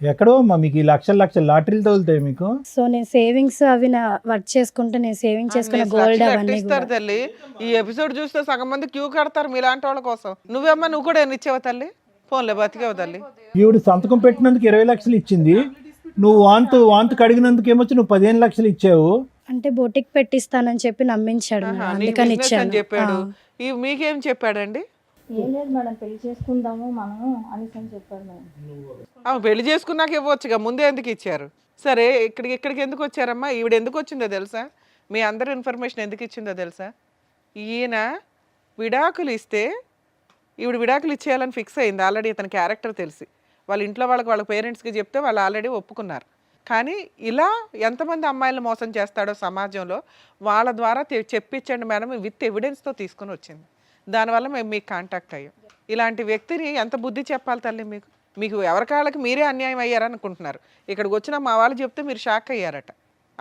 ఎక్కడో అమ్మా మీకు ఈ లక్షల లాటరీలు తగులుతాయి మీకు. సో నేను సేవింగ్స్ అవి వర్క్ చేసుకుంటే నేను సేవింగ్ చేసుకున్న గోల్డ్ అవన్నీ ఇస్తారు తల్లి. ఈ ఎపిసోడ్ చూస్తే సగం మంది క్యూ కడతారు మీలాంటి వాళ్ళ కోసం. నువ్వు కూడా ఎన్ని ఇచ్చావు తల్లి? ఫోన్లే బతికేవు తల్లి. ఈవిడ సంతకం పెట్టినందుకు 20 లక్షలు ఇచ్చింది, నువ్వు వాంతు కడిగినందుకు ఏమొచ్చి నువ్వు 15 లక్షలు ఇచ్చావు. అంటే బొటిక్ పెట్టిస్తానని చెప్పి నమ్మించాడు మేడం. అందుకని బిజినెస్ అని ఇచ్చాను. చెప్పాడు. మీకేం చెప్పాడండి? ఏం లేదు మేడం, పెళ్లి చేసుకుందాము మనము అనేసి అని చెప్పారు మేడం. పెళ్లి చేసుకున్నాక ఇవ్వచ్చుగా, ముందే ఎందుకు ఇచ్చారు? సరే, ఇక్కడికి ఎందుకు వచ్చారమ్మా? ఈవిడ ఎందుకు వచ్చిందో తెలుసా? మీ అందరి ఇన్ఫర్మేషన్ ఎందుకు ఇచ్చిందో తెలుసా? ఈయన విడాకులు ఇస్తే ఈవిడ విడాకులు ఇచ్చేయాలని ఫిక్స్ అయింది ఆల్రెడీ. ఇతని క్యారెక్టర్ తెలిసి వాళ్ళ ఇంట్లో వాళ్ళ పేరెంట్స్కి చెప్తే వాళ్ళు ఆల్రెడీ ఒప్పుకున్నారు. కానీ ఇలా ఎంతమంది అమ్మాయిలు మోసం చేస్తాడో సమాజంలో వాళ్ళ ద్వారా చెప్పించండి మేడం, విత్ ఎవిడెన్స్తో తీసుకుని వచ్చింది. దానివల్ల మేము మీకు కాంటాక్ట్ అయ్యాం. ఇలాంటి వ్యక్తిని ఎంత బుద్ధి చెప్పాలి తల్లి మీకు? మీకు ఎవరికాళ్ళకి మీరే అన్యాయం అయ్యారనుకుంటున్నారు. ఇక్కడికి వచ్చిన మా వాళ్ళు చెప్తే మీరు షాక్ అయ్యారట.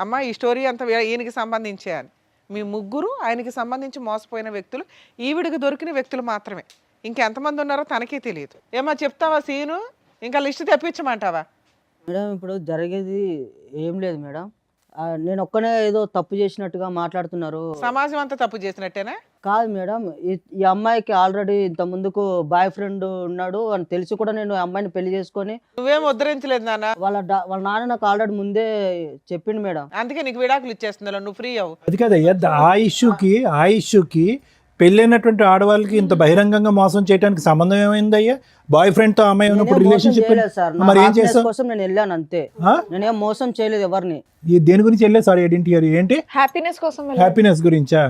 అమ్మ ఈ స్టోరీ అంతా ఈయనకి సంబంధించే అని. మీ ముగ్గురు ఆయనకి సంబంధించి మోసపోయిన వ్యక్తులు, ఈవిడికి దొరికిన వ్యక్తులు మాత్రమే. ఇంకెంతమంది ఉన్నారో తనకే తెలియదు. ఏమో చెప్తావా సీను? ఇంకా లిస్ట్ తెప్పించమంటావా? మేడం ఇప్పుడు జరిగేది ఏం లేదు మేడం. నేను ఒక్కనే ఏదో తప్పు చేసినట్టుగా మాట్లాడుతున్నారు. సమాజం అంతా తప్పు చేసినట్టేనా? కాదు మేడం, ఈ అమ్మాయికి ఆల్రెడీ ఇంత ముందుకు బాయ్ ఫ్రెండ్ ఉన్నాడు అని తెలిసి కూడా నేను ఆ అమ్మాయిని పెళ్లి చేసుకొని నువ్వేం ఉద్ధరించలేదు నాన్న. వాళ్ళ నాన్న నాకు ఆల్రెడీ ముందే చెప్పిండు మేడం. అందుకే నీకు విడాకులు ఇచ్చేస్తున్నా, నువ్వు ఫ్రీ అవ్వు. అది కాదయ్యా, ఆ ఇష్యూకి పెళ్ళైనటువంటి ఆడవాళ్ళకి ఇంత బహిరంగంగా మోసం చేయడానికి సంబంధం ఏమైందయ్యా? బాయ్ ఫ్రెండ్ తో అమ్మాయి ఉన్నప్పుడు రిలేషన్షిప్ మరి ఏం చేస్తావు? కోసం నేను వెళ్ళాను అంతే. నేనేం మోసం చేయలేదు ఎవరిని. దేని గురించి వెళ్ళే? సారీ ఏంటి హ్యాపీనెస్ కోసం హ్యాపీనెస్ గురించా?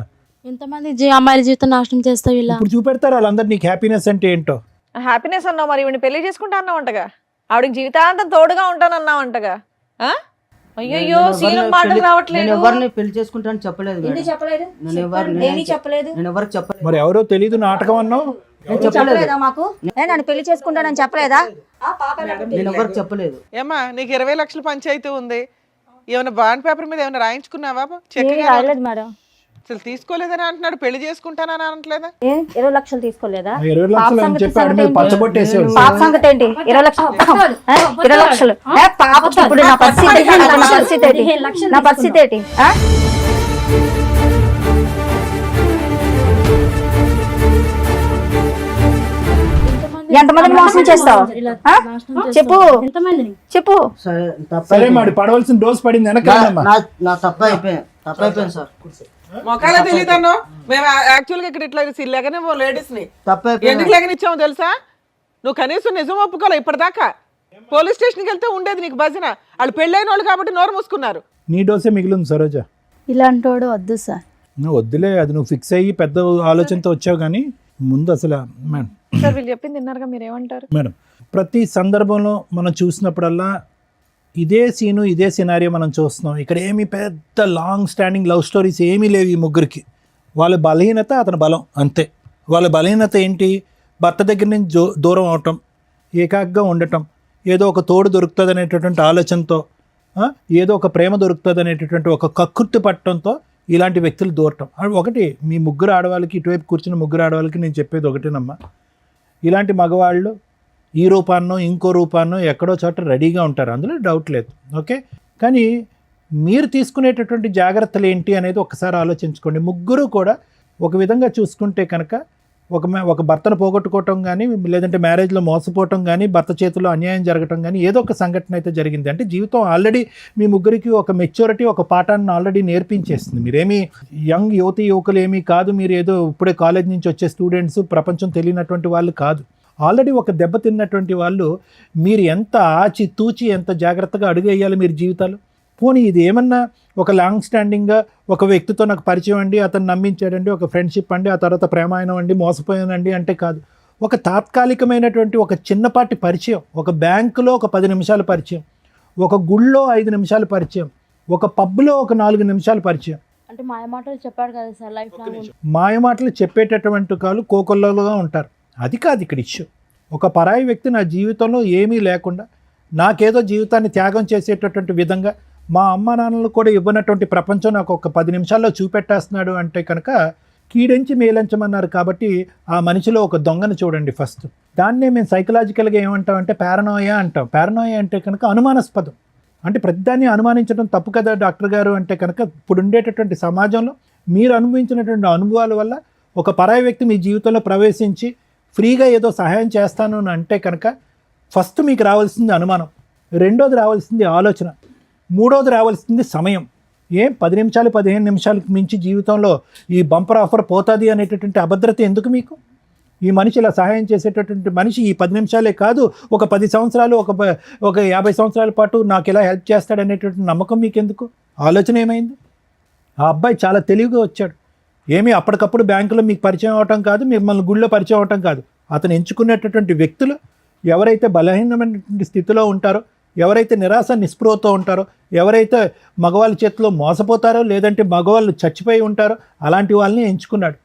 ఎంతమంది అమ్మాయిల జీవితం నాశనం చేస్తావు ఇలా? ఇప్పుడు చూపెడతారు వాళ్ళందరూ నీకు హ్యాపీనెస్ అంటే ఏంటో. హ్యాపీనెస్ అన్నావు, మరి ఈవిని పెళ్లి చేసుకుంటా అన్నావంటగా, ఆవిడకి జీవితాంతం తోడుగా ఉంటానన్నావంటగా. అయ్యో సీను మాటలు రావట్లేదు. నేను ఎవరిని పెళ్లి చేసుకుంటానని చెప్పలేదు మేడం. నేను ఎవరికి చెప్పలేదు. మరి ఎవరో తెలీదు నాటకం అన్నావు. చెప్పలేదా మాకు? నన్ను పెళ్లి చేసుకుంటానని చెప్పలేదా? నేను ఎవరికి చెప్పలేదు. ఏమ్మా నీకు 20 లక్షల పంచాయతీ ఉంది, ఏమైనా బాండ్ పేపర్ మీద ఏమైనా రాయించుకున్నావా? రాయలేదు మేడం. అసలు తీసుకోలేదని అంటున్నాడు, పెళ్లి చేసుకుంటానని అనట్లేదా? 20 లక్షలు తీసుకోలేదా? 20 లక్షలు అని చెప్పాడు, మీరు పచ్చబొట్టేసాడు. పాప సంగతి ఏంటి? 20 లక్షలు 20 లక్షలు పాప. ఇప్పుడు నా పరిస్థితి ఏంటి? ఎంతమందిని మోసం చేస్తావు చెప్పు. సరే మరి పడవలసిన డోస్ పడింది వెనకాలమ్మా. నా తప్పైపోయింది సార్. మొక్కలే తెలియదన్నో. మేము యాక్చువల్గా ఇక్కడ ఇట్లా లేకనే లేడీస్ ని ఎందుకు లేకనిచ్చామో తెలుసా? నువ్వు కనీసం నిజం ఒప్పుకోలే ఇప్పటిదాకా. పోలీస్ స్టేషన్కి వెళ్తే ఉండేది నీకు భజన. వాళ్ళు పెళ్ళైన వాళ్ళు కాబట్టి నోరు మూసుకున్నారు. నీ డోసే మిగిలింది సరోజ. ఇలాంటోడు వద్దు సార్. నువ్వు వద్దులే, అది నువ్వు ఫిక్స్ అయ్యి పెద్ద ఆలోచనతో వచ్చావు. కానీ ముందు అసలు మేడం సార్ వీళ్ళు చెప్పింది విన్నారుగా, మీరు ఏమంటారు? మేడం ప్రతి సందర్భంలో మనం చూసినప్పుడల్లా ఇదే సీను ఇదే సినారియో మనం చూస్తున్నాం. ఇక్కడ ఏమి పెద్ద లాంగ్ స్టాండింగ్ లవ్ స్టోరీస్ ఏమీ లేవు ఈ ముగ్గురికి. వాళ్ళ బలహీనత అతని బలం అంతే. వాళ్ళ బలహీనత ఏంటి? భర్త దగ్గర నుంచి దూరం అవటం, ఏకాగ్గా ఉండటం, ఏదో ఒక తోడు దొరుకుతుంది అనేటటువంటి ఆలోచనతో, ఏదో ఒక ప్రేమ దొరుకుతుంది అనేటటువంటి ఒక కక్కుర్తి పట్టడంతో ఇలాంటి వ్యక్తులు దూరటం. ఒకటి మీ ముగ్గురు ఆడవాళ్ళకి, ఇటువైపు కూర్చున్న ముగ్గురు ఆడవాళ్ళకి నేను చెప్పేది ఒకటేనమ్మా, ఇలాంటి మగవాళ్ళు ఈ రూపాన్నో ఇంకో రూపాన్నో ఎక్కడో చోట రెడీగా ఉంటారు, అందులో డౌట్ లేదు. ఓకే, కానీ మీరు తీసుకునేటటువంటి జాగ్రత్తలు ఏంటి అనేది ఒకసారి ఆలోచించుకోండి. ముగ్గురు కూడా ఒక విధంగా చూసుకుంటే కనుక ఒక భర్తను పోగొట్టుకోవటం కానీ, లేదంటే మ్యారేజ్లో మోసపోవటం కానీ, భర్త చేతిలో అన్యాయం జరగటం కానీ ఏదో ఒక సంఘటన అయితే జరిగింది. అంటే జీవితం ఆల్రెడీ మీ ముగ్గురికి ఒక మెచ్యూరిటీ, ఒక పాఠాన్ని ఆల్రెడీ నేర్పించేస్తుంది. మీరేమీ యంగ్ యువకులు ఏమీ కాదు, మీరు ఏదో ఇప్పుడే కాలేజ్ నుంచి వచ్చే స్టూడెంట్స్, ప్రపంచం తెలియనటువంటి వాళ్ళు కాదు. ఆల్రెడీ ఒక దెబ్బ తిన్నటువంటి వాళ్ళు. మీరు ఎంత ఆచి తూచి ఎంత జాగ్రత్తగా అడుగు వేయాలి మీరు జీవితాలు. పోనీ ఇది ఏమన్నా ఒక లాంగ్ స్టాండింగ్గా ఒక వ్యక్తితో నాకు పరిచయం అండి, అతను నమ్మించాడండి, ఒక ఫ్రెండ్షిప్ అండి, ఆ తర్వాత ప్రేమాయణం అండి, మోసపోయానండి అంటే కాదు. ఒక తాత్కాలికమైనటువంటి ఒక చిన్నపాటి పరిచయం, ఒక బ్యాంకులో ఒక 10 నిమిషాల పరిచయం, ఒక గుళ్ళో 5 నిమిషాల పరిచయం, ఒక పబ్లో ఒక 4 నిమిషాల పరిచయం. అంటే మాయమాటలు చెప్పాడు కదా సార్, లైఫ్ లాంగ్ మాయమాటలు చెప్పేటటువంటి కాళ్ళు కోకొల్లలుగా ఉంటారు. అది కాదు ఇక్కడ ఇష్యూ. ఒక పరాయి వ్యక్తి నా జీవితంలో ఏమీ లేకుండా నాకేదో జీవితాన్ని త్యాగం చేసేటటువంటి విధంగా, మా అమ్మ నాన్నలు కూడా ఇవ్వనటువంటి ప్రపంచం నాకు ఒక 10 నిమిషాల్లో చూపెట్టేస్తున్నాడు అంటే కనుక కీడించి మేలంచమన్నారు. కాబట్టి ఆ మనిషిలో ఒక దొంగను చూడండి ఫస్ట్. దాన్నే మేము సైకలాజికల్గా ఏమంటామంటే పారనోయా అంటాం. పారనోయా అంటే కనుక అనుమానాస్పదం. అంటే ప్రతిదాన్ని అనుమానించడం తప్పు కదా డాక్టర్ గారు అంటే కనుక, ఇప్పుడు ఉండేటటువంటి సమాజంలో మీరు అనుభవించినటువంటి అనుభవాల వల్ల ఒక పరాయి వ్యక్తి మీ జీవితంలో ప్రవేశించి ఫ్రీగా ఏదో సహాయం చేస్తాను అని అంటే కనుక ఫస్ట్ మీకు రావాల్సింది అనుమానం, రెండోది రావాల్సింది ఆలోచన, మూడోది రావాల్సింది సమయం. 10 నిమిషాలు 15 నిమిషాలకు మించి జీవితంలో ఈ బంపర్ ఆఫర్ పోతుంది అనేటటువంటి అభద్రత ఎందుకు మీకు? ఈ మనిషి ఇలా సహాయం చేసేటటువంటి మనిషి ఈ 10 నిమిషాలే కాదు, ఒక 10 సంవత్సరాలు, ఒక 50 సంవత్సరాల పాటు నాకు ఇలా హెల్ప్ చేస్తాడనేటటువంటి నమ్మకం మీకు ఎందుకు? ఆలోచన ఏమైంది? ఆ అబ్బాయి చాలా తెలివిగా వచ్చాడు. ఏమీ అప్పటికప్పుడు బ్యాంకులో మీకు పరిచయం అవటం కాదు, మిమ్మల్ని గుళ్ళో పరిచయం అవటం కాదు. అతను ఎంచుకునేటటువంటి వ్యక్తులు ఎవరైతే బలహీనమైనటువంటి స్థితిలో ఉంటారో, ఎవరైతే నిరాశ నిస్పృహతో ఉంటారో, ఎవరైతే మగవాళ్ళ చేతిలో మోసపోతారో, లేదంటే మగవాళ్ళు చచ్చిపోయి ఉంటారో అలాంటి వాళ్ళని ఎంచుకున్నాడు.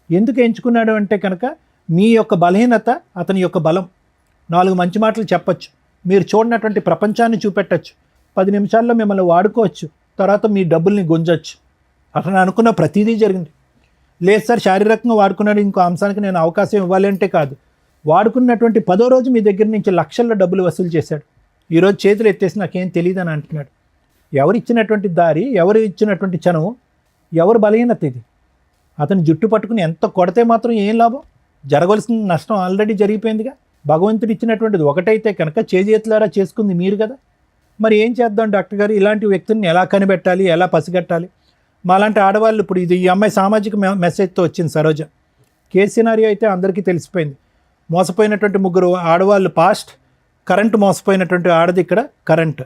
ఎందుకు ఎంచుకున్నాడు అంటే కనుక మీ యొక్క బలహీనత అతని యొక్క బలం. 4 మంచి మాటలు చెప్పచ్చు, మీరు చూడనటువంటి ప్రపంచాన్ని చూపెట్టచ్చు, 10 నిమిషాల్లో మిమ్మల్ని వాడుకోవచ్చు, తర్వాత మీ డబ్బుల్ని గుంజచ్చు. అతను అనుకున్న ప్రతిదీ జరిగింది. లేదు సార్ శారీరకంగా వాడుకున్నాడు, ఇంకో అంశానికి నేను అవకాశం ఇవ్వాలి అంటే కాదు. వాడుకున్నటువంటి 10వ రోజు మీ దగ్గర నుంచి లక్షల్లో డబ్బులు వసూలు చేశాడు. ఈరోజు చేతులు ఎత్తేసి నాకేం తెలియదు అని అంటున్నాడు. ఎవరు ఇచ్చినటువంటి దారి, ఎవరు ఇచ్చినటువంటి చనువు, ఎవరు బలహీనత ఇది? అతను జుట్టు పట్టుకుని ఎంత కొడితే మాత్రం ఏం లాభం? జరగవలసిన నష్టం ఆల్రెడీ జరిగిపోయిందిగా. భగవంతుడు ఇచ్చినటువంటిది ఒకటైతే కనుక చేతులారా చేసుకుంది మీరు కదా. మరి ఏం చేద్దాం డాక్టర్ గారు, ఇలాంటి వ్యక్తుల్ని ఎలా కనిపెట్టాలి, ఎలా పసిగట్టాలి? మాలాంటి ఆడవాళ్ళు ఇప్పుడు ఈ అమ్మాయి సామాజిక మెసేజ్తో వచ్చింది సరోజ. కేసు సినారియో అయితే అందరికీ తెలిసిపోయింది. మోసపోయినటువంటి 3 ఆడవాళ్ళు పాస్ట్, కరెంటు మోసపోయినటువంటి ఆడది ఇక్కడ కరెంట్.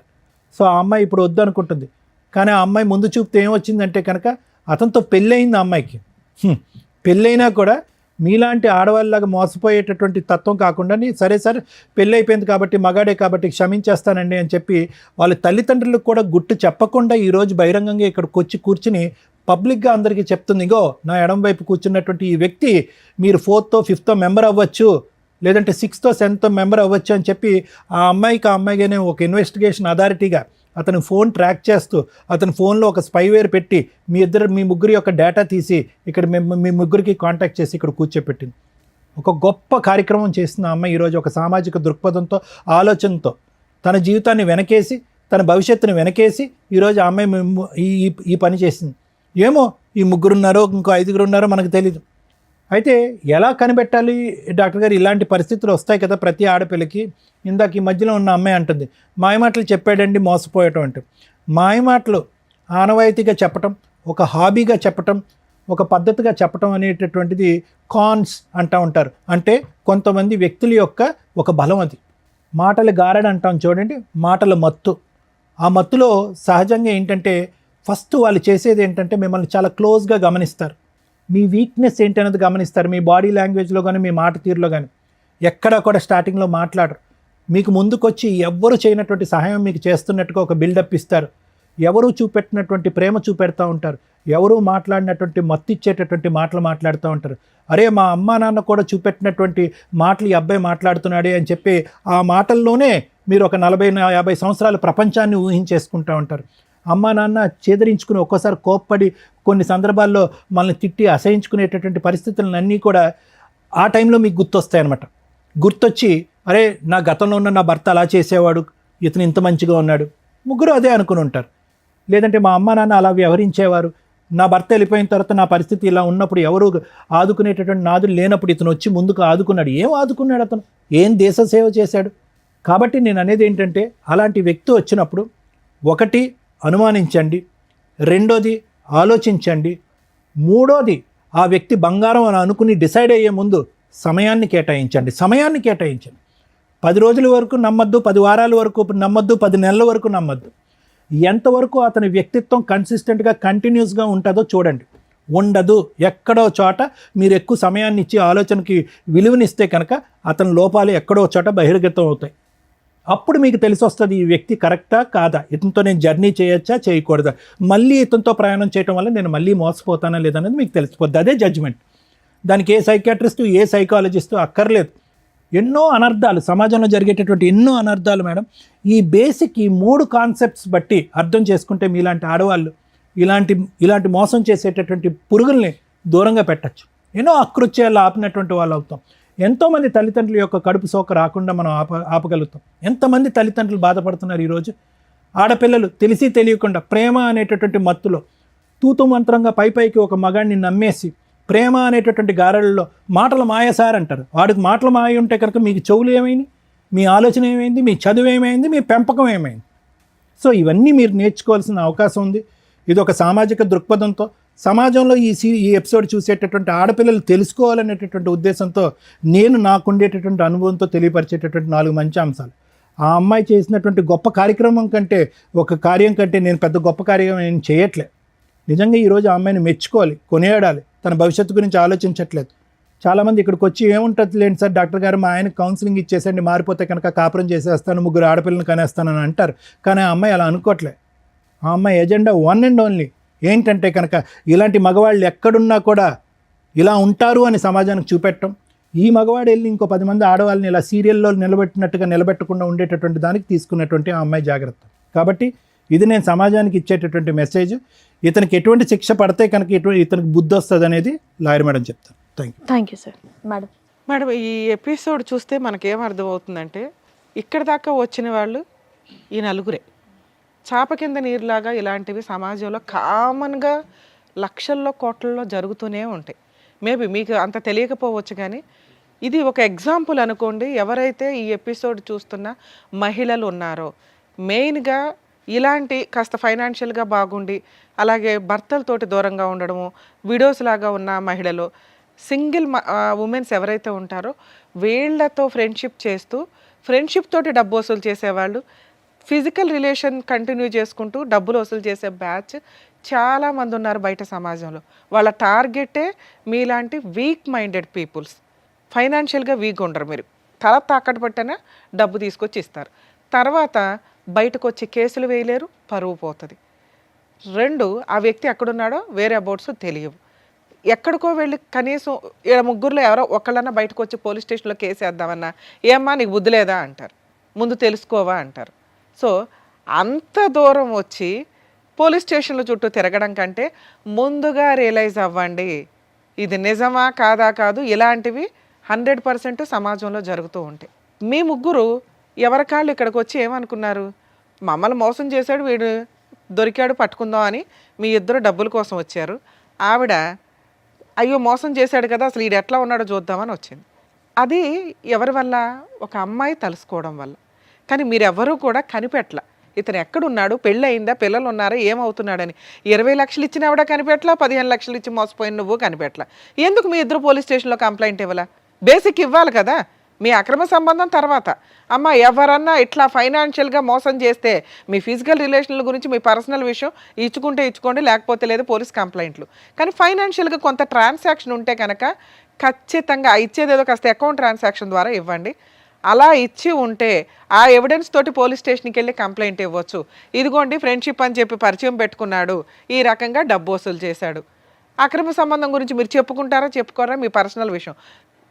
సో ఆ అమ్మాయి ఇప్పుడు వద్దు అనుకుంటుంది. కానీ ఆ అమ్మాయి ముందు చూపుతో ఏమొచ్చిందంటే కనుక అతనితో పెళ్ళయింది. ఆ అమ్మాయికి పెళ్ళైనా కూడా మీలాంటి ఆడవాళ్ళలాగా మోసపోయేటటువంటి తత్వం కాకుండా సరే పెళ్ళి అయిపోయింది కాబట్టి మగాడే కాబట్టి క్షమించేస్తానండి అని చెప్పి వాళ్ళ తల్లిదండ్రులకు కూడా గుట్టు చెప్పకుండా ఈరోజు బహిరంగంగా ఇక్కడికి వచ్చి కూర్చుని పబ్లిక్గా అందరికీ చెప్తుంది, ఇగో నా ఎడం వైపు కూర్చున్నటువంటి ఈ వ్యక్తి మీరు 4th, 5th మెంబర్ అవ్వచ్చు, లేదంటే 6th, 7th మెంబర్ అవ్వచ్చు అని చెప్పి ఆ అమ్మాయిగానే ఒక ఇన్వెస్టిగేషన్ అథారిటీగా అతను ఫోన్ ట్రాక్ చేస్తూ అతని ఫోన్లో ఒక స్పైవేర్ పెట్టి మీ ముగ్గురి యొక్క డేటా తీసి ఇక్కడ మీ ముగ్గురికి కాంటాక్ట్ చేసి ఇక్కడ కూర్చోపెట్టింది. ఒక గొప్ప కార్యక్రమం చేసిన అమ్మాయి ఈరోజు ఒక సామాజిక దృక్పథంతో, ఆలోచనతో తన జీవితాన్ని వెనకేసి, తన భవిష్యత్తుని వెనకేసి ఈరోజు ఆ అమ్మాయి ఈ పని చేసింది. ఏమో ఈ 3 ఉన్నారో ఇంకో 5 ఉన్నారో మనకు తెలీదు. అయితే ఎలా కనిపెట్టాలి డాక్టర్ గారు? ఇలాంటి పరిస్థితులు వస్తాయి కదా ప్రతి ఆడపిల్లకి. ఇందాక ఈ మధ్యలో ఉన్న అమ్మాయి అంటుంది, మాయమాటలు చెప్పాడండి మోసపోయటం అంటే. మాయమాటలు ఆనవాయితీగా చెప్పటం, ఒక హాబీగా చెప్పటం, ఒక పద్ధతిగా చెప్పటం అనేటటువంటిది కాన్స్ అంటూ ఉంటారు. అంటే కొంతమంది వ్యక్తుల యొక్క ఒక బలం అది. మాటలు గారడి అంటాం చూడండి, మాటల మత్తు. ఆ మత్తులో సహజంగా ఏంటంటే ఫస్ట్ వాళ్ళు చేసేది ఏంటంటే మిమ్మల్ని చాలా క్లోజ్గా గమనిస్తారు. మీ వీక్నెస్ ఏంటి అనేది గమనిస్తారు. మీ బాడీ లాంగ్వేజ్లో కానీ మీ మాట తీరులో కానీ ఎక్కడా కూడా స్టార్టింగ్లో మాట్లాడరు. మీకు ముందుకొచ్చి ఎవ్వరు చేయనటువంటి సహాయం మీకు చేస్తున్నట్టుగా ఒక బిల్డప్ ఇస్తారు. ఎవరు చూపెట్టినటువంటి ప్రేమ చూపెడతా ఉంటారు. ఎవరు మాట్లాడినటువంటి మత్తు ఇచ్చేటటువంటి మాటలు మాట్లాడుతూ ఉంటారు. అరే మా అమ్మా నాన్న కూడా చూపెట్టినటువంటి మాటలు ఈ అబ్బాయి మాట్లాడుతున్నాడే అని చెప్పి ఆ మాటల్లోనే మీరు ఒక 40-50 సంవత్సరాల ప్రపంచాన్ని ఊహించేసుకుంటూ ఉంటారు. అమ్మా నాన్న చేదరించుకుని ఒక్కోసారి కోప్పడి కొన్ని సందర్భాల్లో మనల్ని తిట్టి అసహించుకునేటటువంటి పరిస్థితులన్నీ కూడా ఆ టైంలో మీకు గుర్తొస్తాయి అన్నమాట. గుర్తొచ్చి అరే నా గతంలో ఉన్న నా భర్త అలా చేసేవాడు, ఇతను ఇంత మంచిగా ఉన్నాడు, ముగ్గురు అదే అనుకుని ఉంటారు. లేదంటే మా అమ్మ నాన్న అలా వ్యవహరించేవారు, నా భర్త వెళ్ళిపోయిన తర్వాత నా పరిస్థితి ఇలా ఉన్నప్పుడు ఎవరు ఆదుకునేటటువంటి నాదులు లేనప్పుడు ఇతను వచ్చి ముందుకు ఆదుకున్నాడు. ఏం ఆదుకున్నాడు అతను? ఏం దేశ సేవ చేశాడు? కాబట్టి నేను అనేది ఏంటంటే అలాంటి వ్యక్తి వచ్చినప్పుడు ఒకటి అనుమానించండి, రెండోది ఆలోచించండి, మూడోది ఆ వ్యక్తి బంగారం అని అనుకుని డిసైడ్ అయ్యే ముందు సమయాన్ని కేటాయించండి. 10 రోజుల వరకు నమ్మద్దు, 10 వారాల వరకు నమ్మద్దు, 10 నెలల వరకు నమ్మద్దు. ఎంతవరకు అతని వ్యక్తిత్వం కన్సిస్టెంట్గా కంటిన్యూస్గా ఉంటుందో చూడండి. ఉండదు, ఎక్కడో చోట మీరు ఎక్కువ సమయాన్ని ఇచ్చి ఆలోచనకి విలువనిస్తే కనుక అతని లోపాలు ఎక్కడో చోట బహిర్గతం అవుతాయి. అప్పుడు మీకు తెలిసి వస్తుంది ఈ వ్యక్తి కరెక్టా కాదా, ఇతనితో నేను జర్నీ చేయొచ్చా చేయకూడదా, మళ్ళీ ఇతనితో ప్రయాణం చేయడం వల్ల నేను మళ్ళీ మోసపోతానా లేదనేది మీకు తెలిసిపోద్ది. అదే జడ్జిమెంట్. దానికి ఏ సైకియాట్రిస్టు ఏ సైకాలజిస్టు అక్కర్లేదు. ఎన్నో అనర్థాలు సమాజంలో జరిగేటటువంటి ఎన్నో అనర్థాలు మేడం ఈ బేసిక్ ఈ 3 కాన్సెప్ట్స్ బట్టి అర్థం చేసుకుంటే మీలాంటి ఆడవాళ్ళు ఇలాంటి మోసం చేసేటటువంటి పురుగుల్ని దూరంగా పెట్టచ్చు. ఎన్నో అకృత్యాలు ఆపినటువంటి వాళ్ళు అవుతాం. ఎంతోమంది తల్లిదండ్రుల యొక్క కడుపు సోక రాకుండా మనం ఆపగలుగుతాం. ఎంతమంది తల్లిదండ్రులు బాధపడుతున్నారు ఈరోజు. ఆడపిల్లలు తెలిసి తెలియకుండా ప్రేమ అనేటటువంటి మత్తులో తూతు మంత్రంగా పైకి ఒక మగాడిని నమ్మేసి ప్రేమ అనేటటువంటి గారెలలో మాటల మాయ సార్ అంటారు. వాడికి మాటల మాయ ఉంటే కనుక మీకు చెవులు ఏమైంది, మీ ఆలోచన ఏమైంది, మీ చదువు ఏమైంది, మీ పెంపకం ఏమైంది. సో ఇవన్నీ మీరు నేర్చుకోవాల్సిన అవకాశం ఉంది. ఇది ఒక సామాజిక దృక్పథంతో సమాజంలో ఈ ఎపిసోడ్ చూసేటటువంటి ఆడపిల్లలు తెలుసుకోవాలనేటటువంటి ఉద్దేశంతో నేను నాకుండేటటువంటి అనుభవంతో తెలియపరిచేటటువంటి 4 మంచి అంశాలు. ఆ అమ్మాయి చేసినటువంటి గొప్ప కార్యక్రమం కంటే ఒక కార్యం కంటే నేను పెద్ద గొప్ప కార్యం నేను చేయట్లే. నిజంగా ఈరోజు ఆ అమ్మాయిని మెచ్చుకోవాలి, కొనియాడాలి. తన భవిష్యత్తు గురించి ఆలోచించట్లేదు. చాలామంది ఇక్కడికి వచ్చి ఏముంటుంది లేండి సార్ డాక్టర్ గారు మా ఆయన కౌన్సిలింగ్ ఇచ్చేసండి మారిపోతే కనుక కాపురం చేసేస్తాను 3 ఆడపిల్లలను కనేస్తానని అంటారు. కానీ ఆ అమ్మాయి అలా అనుకోవట్లే. ఆ అమ్మాయి ఎజెండా వన్ అండ్ ఓన్లీ ఏంటంటే కనుక ఇలాంటి మగవాళ్ళు ఎక్కడున్నా కూడా ఇలా ఉంటారు అని సమాజానికి చూపెట్టడం. ఈ మగవాడు వెళ్ళి ఇంకో 10 మంది ఆడవాళ్ళని ఇలా సీరియల్లో నిలబెట్టినట్టుగా నిలబెట్టకుండా ఉండేటటువంటి దానికి తీసుకున్నటువంటి ఆ అమ్మాయి జాగ్రత్త. కాబట్టి ఇది నేను సమాజానికి ఇచ్చేటటువంటి మెసేజ్. ఇతనికి ఎటువంటి శిక్ష పడితే కనుక ఇతనికి బుద్ధి వస్తుంది అనేది లాయర్ మేడం చెప్తాను. Thank you sir. Madam, madam ఈ ఎపిసోడ్ చూస్తే మనకేం అర్థమవుతుందంటే ఇక్కడ దాకా వచ్చిన వాళ్ళు ఈ నలుగురే. చాప కింద నీరులాగా ఇలాంటివి సమాజంలో కామన్గా లక్షల్లో కోట్లలో జరుగుతూనే ఉంటాయి. మేబీ మీకు అంత తెలియకపోవచ్చు, కానీ ఇది ఒక ఎగ్జాంపుల్ అనుకోండి. ఎవరైతే ఈ ఎపిసోడ్ చూస్తున్న మహిళలు ఉన్నారో, మెయిన్గా ఇలాంటి కాస్త ఫైనాన్షియల్గా బాగుండి అలాగే భర్తలతోటి దూరంగా ఉండడము, విడోస్ లాగా ఉన్న మహిళలు, సింగిల్ ఉమెన్స్ ఎవరైతే ఉంటారో వీళ్ళతో ఫ్రెండ్షిప్ చేస్తూ ఫ్రెండ్షిప్ తోటి డబ్బు వసూలు చేసేవాళ్ళు, ఫిజికల్ రిలేషన్ కంటిన్యూ చేసుకుంటూ డబ్బులు వసూలు చేసే బ్యాచ్ చాలామంది ఉన్నారు బయట సమాజంలో. వాళ్ళ టార్గెటే మీలాంటి వీక్ మైండెడ్ పీపుల్స్. ఫైనాన్షియల్గా వీక్ ఉండరు, మీరు తల తాకట్టు పట్టినా డబ్బు తీసుకొచ్చి ఇస్తారు. తర్వాత బయటకు వచ్చి కేసులు వేయలేరు, పరువు పోతుంది. 2, ఆ వ్యక్తి ఎక్కడున్నాడో వేరే అబౌట్స్ తెలియవు. ఎక్కడికో వెళ్ళి కనీసం 3 ఎవరో ఒకళ్ళన్నా బయటకు వచ్చి పోలీస్ స్టేషన్లో కేసు వేద్దామన్నా ఏమ్మా నీకు బుద్ధి లేదా అంటారు, ముందు తెలుసుకోవా అంటారు. సో అంత దూరం వచ్చి పోలీస్ స్టేషన్ల చుట్టూ తిరగడం కంటే ముందుగా రియలైజ్ అవ్వండి ఇది నిజమా కాదా కాదు. ఇలాంటివి 100% సమాజంలో జరుగుతూ ఉంటాయి. మీ 3 ఎవరికాళ్ళు ఇక్కడికి వచ్చి ఏమనుకున్నారు, మమ్మల్ని మోసం చేశాడు వీడు, దొరికాడు పట్టుకుందాం అని మీ 2 డబ్బుల కోసం వచ్చారు. ఆవిడ అయ్యో మోసం చేశాడు కదా అసలు వీడు ఎట్లా ఉన్నాడో చూద్దామని వచ్చింది. అది ఎవరి వల్ల? ఒక అమ్మాయి తలుసుకోవడం వల్ల. కానీ మీరెవరూ కూడా కనిపెట్ల ఇతను ఎక్కడున్నాడు, పెళ్ళి అయిందా, పిల్లలు ఉన్నారా, ఏమవుతున్నాడని. 20 లక్షలు ఇచ్చిన ఆవిడ కనిపెట్ల, 15 లక్షలు ఇచ్చి మోసపోయిన నువ్వు కనిపెట్ల. ఎందుకు మీ 2 పోలీస్ స్టేషన్లో కంప్లైంట్ ఇవ్వాలా? బేసిక్ ఇవ్వాలి కదా. మీ అక్రమ సంబంధం తర్వాత, అమ్మ ఎవరన్నా ఇట్లా ఫైనాన్షియల్గా మోసం చేస్తే మీ ఫిజికల్ రిలేషన్ల గురించి మీ పర్సనల్ విషయం ఇచ్చుకుంటే ఇచ్చుకోండి, లేకపోతే లేదు పోలీస్ కంప్లైంట్లు. కానీ ఫైనాన్షియల్గా కొంత ట్రాన్సాక్షన్ ఉంటే కనుక ఖచ్చితంగా ఇచ్చేదేదో కాస్త అకౌంట్ ట్రాన్సాక్షన్ ద్వారా ఇవ్వండి. అలా ఇచ్చి ఉంటే ఆ ఎవిడెన్స్ తోటి పోలీస్ స్టేషన్కి వెళ్ళి కంప్లైంట్ ఇవ్వచ్చు. ఇదిగోండి ఫ్రెండ్షిప్ అని చెప్పి పరిచయం పెట్టుకున్నాడు, ఈ రకంగా డబ్బు వసూలు చేశాడు. అక్రమ సంబంధం గురించి మీరు చెప్పుకుంటారా చెప్పుకోరా, మీ పర్సనల్ విషయం.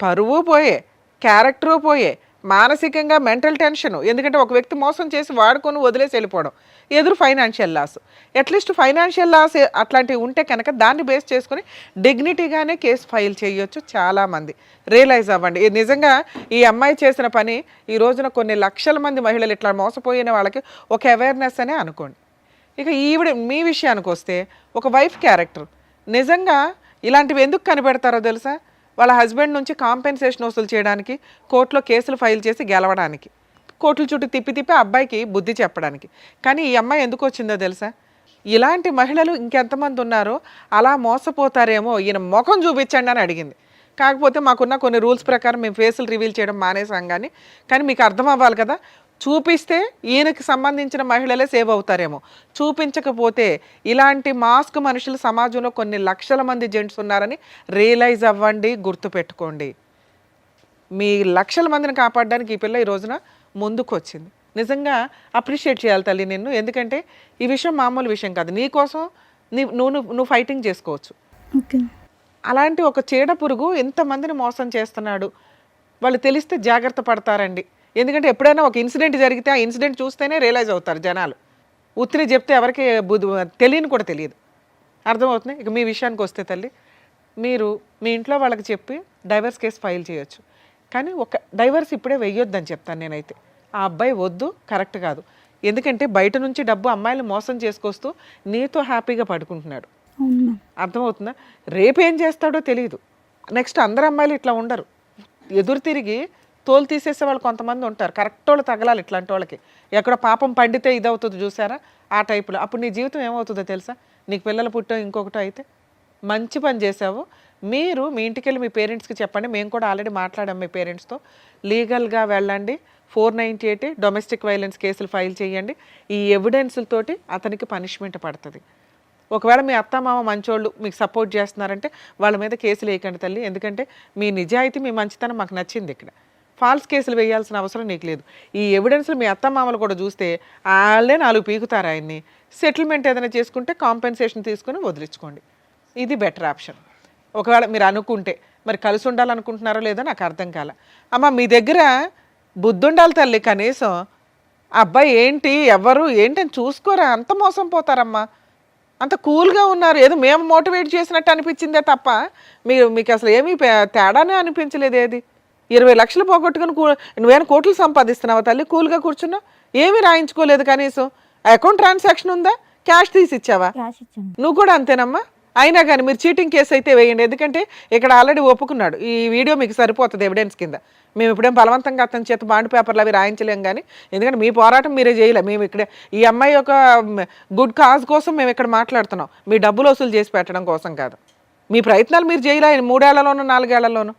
పరువు పోయే, క్యారెక్టరు పోయే, మానసికంగా మెంటల్ టెన్షన్. ఎందుకంటే ఒక వ్యక్తి మోసం చేసి వాడుకొని వదిలేసి వెళ్ళిపోవడం, ఎదురు financial loss. At least financial loss అట్లాంటివి ఉంటే కనుక దాన్ని బేస్ చేసుకొని డిగ్నిటీగానే కేసు ఫైల్ చేయొచ్చు. చాలామంది రియలైజ్ అవ్వండి. నిజంగా ఈ అమ్మాయి చేసిన పని ఈ రోజున కొన్ని లక్షల మంది మహిళలు ఇట్లా మోసపోయిన వాళ్ళకి ఒక అవేర్నెస్ అనే అనుకోండి. ఇక ఈవిడ మీ విషయానికి వస్తే ఒక వైఫ్ క్యారెక్టర్. నిజంగా ఇలాంటివి ఎందుకు కనిపెడతారో తెలుసా? వాళ్ళ హస్బెండ్ నుంచి కాంపెన్సేషన్ వసూలు చేయడానికి, కోర్టులో కేసులు ఫైల్ చేసి గెలవడానికి, కోర్టుల చుట్టూ తిప్పి తిప్పి అబ్బాయికి బుద్ధి చెప్పడానికి. కానీ ఈ అమ్మాయి ఎందుకు వచ్చిందో తెలుసా? ఇలాంటి మహిళలు ఇంకెంతమంది ఉన్నారో అలా మోసపోతారేమో, ఈయన ముఖం చూపించండి అని అడిగింది. కాకపోతే మాకున్న కొన్ని రూల్స్ ప్రకారం మేము ఫేసులు రివీల్ చేయడం మానేసాం. కానీ మీకు అర్థం అవ్వాలి కదా, చూపిస్తే ఈయనకి సంబంధించిన మహిళలే సేవ్ అవుతారేమో, చూపించకపోతే ఇలాంటి మాస్క్ మనుషులు సమాజంలో కొన్ని లక్షల మంది జెంట్స్ ఉన్నారని రియలైజ్ అవ్వండి, గుర్తుపెట్టుకోండి. మీ లక్షల మందిని కాపాడడానికి ఈ పిల్ల ఈ రోజున ముందుకు వచ్చింది. నిజంగా అప్రిషియేట్ చేయాలి తల్లి నిన్ను. ఎందుకంటే ఈ విషయం మామూలు విషయం కాదు. నీ కోసం నువ్వు ఫైటింగ్ చేసుకోవచ్చు. అలాంటి ఒక చీడ పురుగు ఎంతమందిని మోసం చేస్తున్నాడు, వాళ్ళు తెలిస్తే జాగ్రత్త పడతారండి. ఎందుకంటే ఎప్పుడైనా ఒక ఇన్సిడెంట్ జరిగితే ఆ ఇన్సిడెంట్ చూస్తేనే రియలైజ్ అవుతారు జనాలు. ఉత్తిని చెప్తే ఎవరికి తెలియని కూడా తెలియదు. అర్థమవుతుంది. ఇక మీ విషయానికి వస్తే తల్లి, మీరు మీ ఇంట్లో వాళ్ళకి చెప్పి డైవర్స్ కేసు ఫైల్ చేయొచ్చు. కానీ ఒక డైవర్స్ ఇప్పుడే వెయ్యొద్దని చెప్తాను నేనైతే. ఆ అబ్బాయి వద్దు, కరెక్ట్ కాదు. ఎందుకంటే బయట నుంచి డబ్బు అమ్మాయిలు మోసం చేసుకొస్తూ నీతో హ్యాపీగా పడుకుంటున్నాడు. అర్థమవుతుందా? రేపు ఏం చేస్తాడో తెలియదు. నెక్స్ట్ అందరు అమ్మాయిలు ఇట్లా ఉండరు. ఎదురు తిరిగి తోలు తీసేసే వాళ్ళు కొంతమంది ఉంటారు. కరెక్ట్ వాళ్ళు తగలాలి ఇట్లాంటి వాళ్ళకి. ఎక్కడ పాపం పండితే ఇదవుతుంది చూసారా, ఆ టైపులో. అప్పుడు నీ జీవితం ఏమవుతుందో తెలుసా? నీకు పిల్లలు పుట్టో ఇంకొకటో అయితే. మంచి పని చేసావు. మీరు మీ ఇంటికి వెళ్ళి మీ పేరెంట్స్కి చెప్పండి. మేము కూడా ఆల్రెడీ మాట్లాడాం మీ పేరెంట్స్తో. లీగల్గా వెళ్ళండి. 498 డొమెస్టిక్ వైలెన్స్ కేసులు ఫైల్ చేయండి. ఈ ఎవిడెన్స్లతోటి అతనికి పనిష్మెంట్ పడుతుంది. ఒకవేళ మీ అత్తమామ మంచోళ్ళు మీకు సపోర్ట్ చేస్తున్నారంటే వాళ్ళ మీద కేసులు వేయకండి తల్లి. ఎందుకంటే మీ నిజాయితీ మీ మంచితనం మాకు నచ్చింది. ఇక్కడ ఫాల్స్ కేసులు వేయాల్సిన అవసరం నీకు లేదు. ఈ ఎవిడెన్స్లు మీ అత్తమామలు కూడా చూస్తే వాళ్ళే 4 పీకుతారు ఆయన్ని. సెటిల్మెంట్ ఏదైనా చేసుకుంటే కాంపెన్సేషన్ తీసుకుని వదిలించుకోండి. ఇది బెటర్ ఆప్షన్. ఒకవేళ మీరు అనుకుంటే, మరి కలిసి ఉండాలనుకుంటున్నారో లేదో నాకు అర్థం కాల. అమ్మ మీ దగ్గర బుద్ధి ఉండాలి తల్లి కనీసం. అబ్బాయి ఏంటి ఎవరు ఏంటని చూసుకోరా, అంత మోసం పోతారమ్మా. అంత కూల్గా ఉన్నారు, ఏదో మేము మోటివేట్ చేసినట్టు అనిపించిందే తప్ప మీకు అసలు ఏమీ తేడానే అనిపించలేదు. ఏది 20 లక్షలు పోగొట్టుకుని నువ్వేమైనా కోట్లు సంపాదిస్తున్నావా తల్లి? కూల్గా కూర్చున్నావు, ఏమీ రాయించుకోలేదు కనీసం. అకౌంట్ ట్రాన్సాక్షన్ ఉందా? క్యాష్ తీసి ఇచ్చావా? నువ్వు కూడా అంతేనమ్మా. అయినా కానీ మీరు చీటింగ్ కేసు అయితే వేయండి. ఎందుకంటే ఇక్కడ ఆల్రెడీ ఒప్పుకున్నాడు. ఈ వీడియో మీకు సరిపోతుంది ఎవిడెన్స్ కింద. మేము ఇప్పుడేం బలవంతంగా అతని చేత బాండ్ పేపర్లు అవి రాయించలేం. కానీ ఎందుకంటే మీ పోరాటం మీరే చేయలే. మేము ఇక్కడ ఈ అమ్మాయి ఒక గుడ్ కాజ్ కోసం మేము ఇక్కడ మాట్లాడుతున్నాం, మీ డబ్బులు వసూలు చేసి పెట్టడం కోసం కాదు. మీ ప్రయత్నాలు మీరు చేయలే. 3 ఏళ్లలోనూ 4 ఏళ్లలోనూ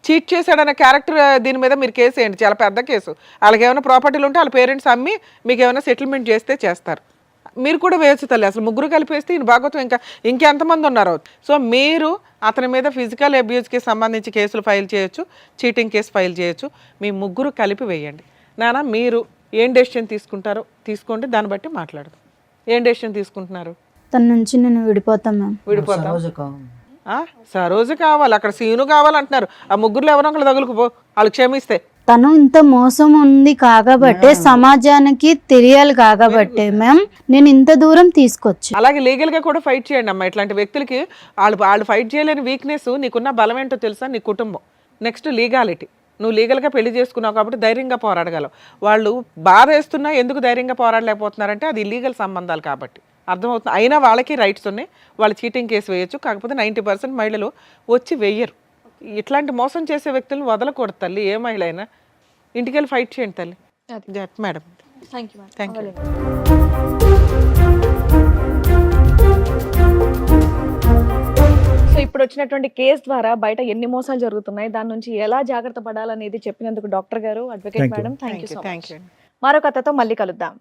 చీట్ చేశాడన్న క్యారెక్టర్ దీని మీద మీరు కేసు వేయండి. చాలా పెద్ద కేసు. వాళ్ళకి ఏమైనా ప్రాపర్టీలు ఉంటే వాళ్ళ పేరెంట్స్ అమ్మి మీకు ఏమైనా సెటిల్మెంట్ చేస్తే చేస్తారు. మీరు కూడా వేయచ్చు తల్లి. అసలు ముగ్గురు కలిపేస్తే ఈయన భాగవతం ఇంకెంతమంది ఉన్నారో. సో మీరు అతని మీద ఫిజికల్ అబ్యూస్కి సంబంధించి కేసులు ఫైల్ చేయొచ్చు, చీటింగ్ కేసు ఫైల్ చేయొచ్చు. మీ ముగ్గురు కలిపి వేయండి. నాన్న మీరు ఏం డెసిషన్ తీసుకుంటారో తీసుకోండి, దాన్ని బట్టి మాట్లాడదాం. ఏం డెసిషన్ తీసుకుంటున్నారు? తన నుంచి నేను విడిపోతాం మ్యామ్. విడిపోతాం. సరోజ కావాలి. సరోజు కావాలి, అక్కడ సీను కావాలంటున్నారు. ఆ ముగ్గురులో ఎవరో ఒకరు తగులుకుపో, వాళ్ళు క్షమిస్తే. తను ఇంత మోసం ఉంది కాకబట్టే, సమాజానికి తెలియాలి కాకబట్టే మ్యామ్ నేను ఇంత దూరం తీసుకొచ్చి. అలాగే లీగల్గా కూడా ఫైట్ చేయండి అమ్మా. ఇట్లాంటి వ్యక్తులకి వాళ్ళు ఫైట్ చేయలేని వీక్నెస్, నీకున్న బలం ఏంటో తెలుసా? నీ కుటుంబం. Next legality. నువ్వు లీగల్గా పెళ్లి చేసుకున్నావు కాబట్టి ధైర్యంగా పోరాడగలవు. వాళ్ళు బాధ వేస్తున్నా ఎందుకు ధైర్యంగా పోరాడలేకపోతున్నారంటే అది ఇల్లీగల్ సంబంధాలు కాబట్టి. అర్థమవుతుంది. అయినా వాళ్ళకి రైట్స్ ఉన్నాయి, వాళ్ళు చీటింగ్ కేసు వేయొచ్చు. కాకపోతే 90% మహిళలు వచ్చి వెయ్యరు. ఇట్లాంటి మోసం చేసే వ్యక్తులను వదలకూడదు తల్లి. ఏ మహిళ అయినా ఇంటికి వెళ్ళి ఫైట్ చేయండి తల్లి. Madam thank you. Thank you. So ఇప్పుడు వచ్చినటువంటి కేసు ద్వారా బయట ఎన్ని మోసాలు జరుగుతున్నాయి, దాని నుంచి ఎలా జాగ్రత్త పడాలనేది చెప్పినందుకు డాక్టర్ గారు, advocate madam, thank you. Thank you. మరొక కథతో మళ్ళీ కలుద్దాం.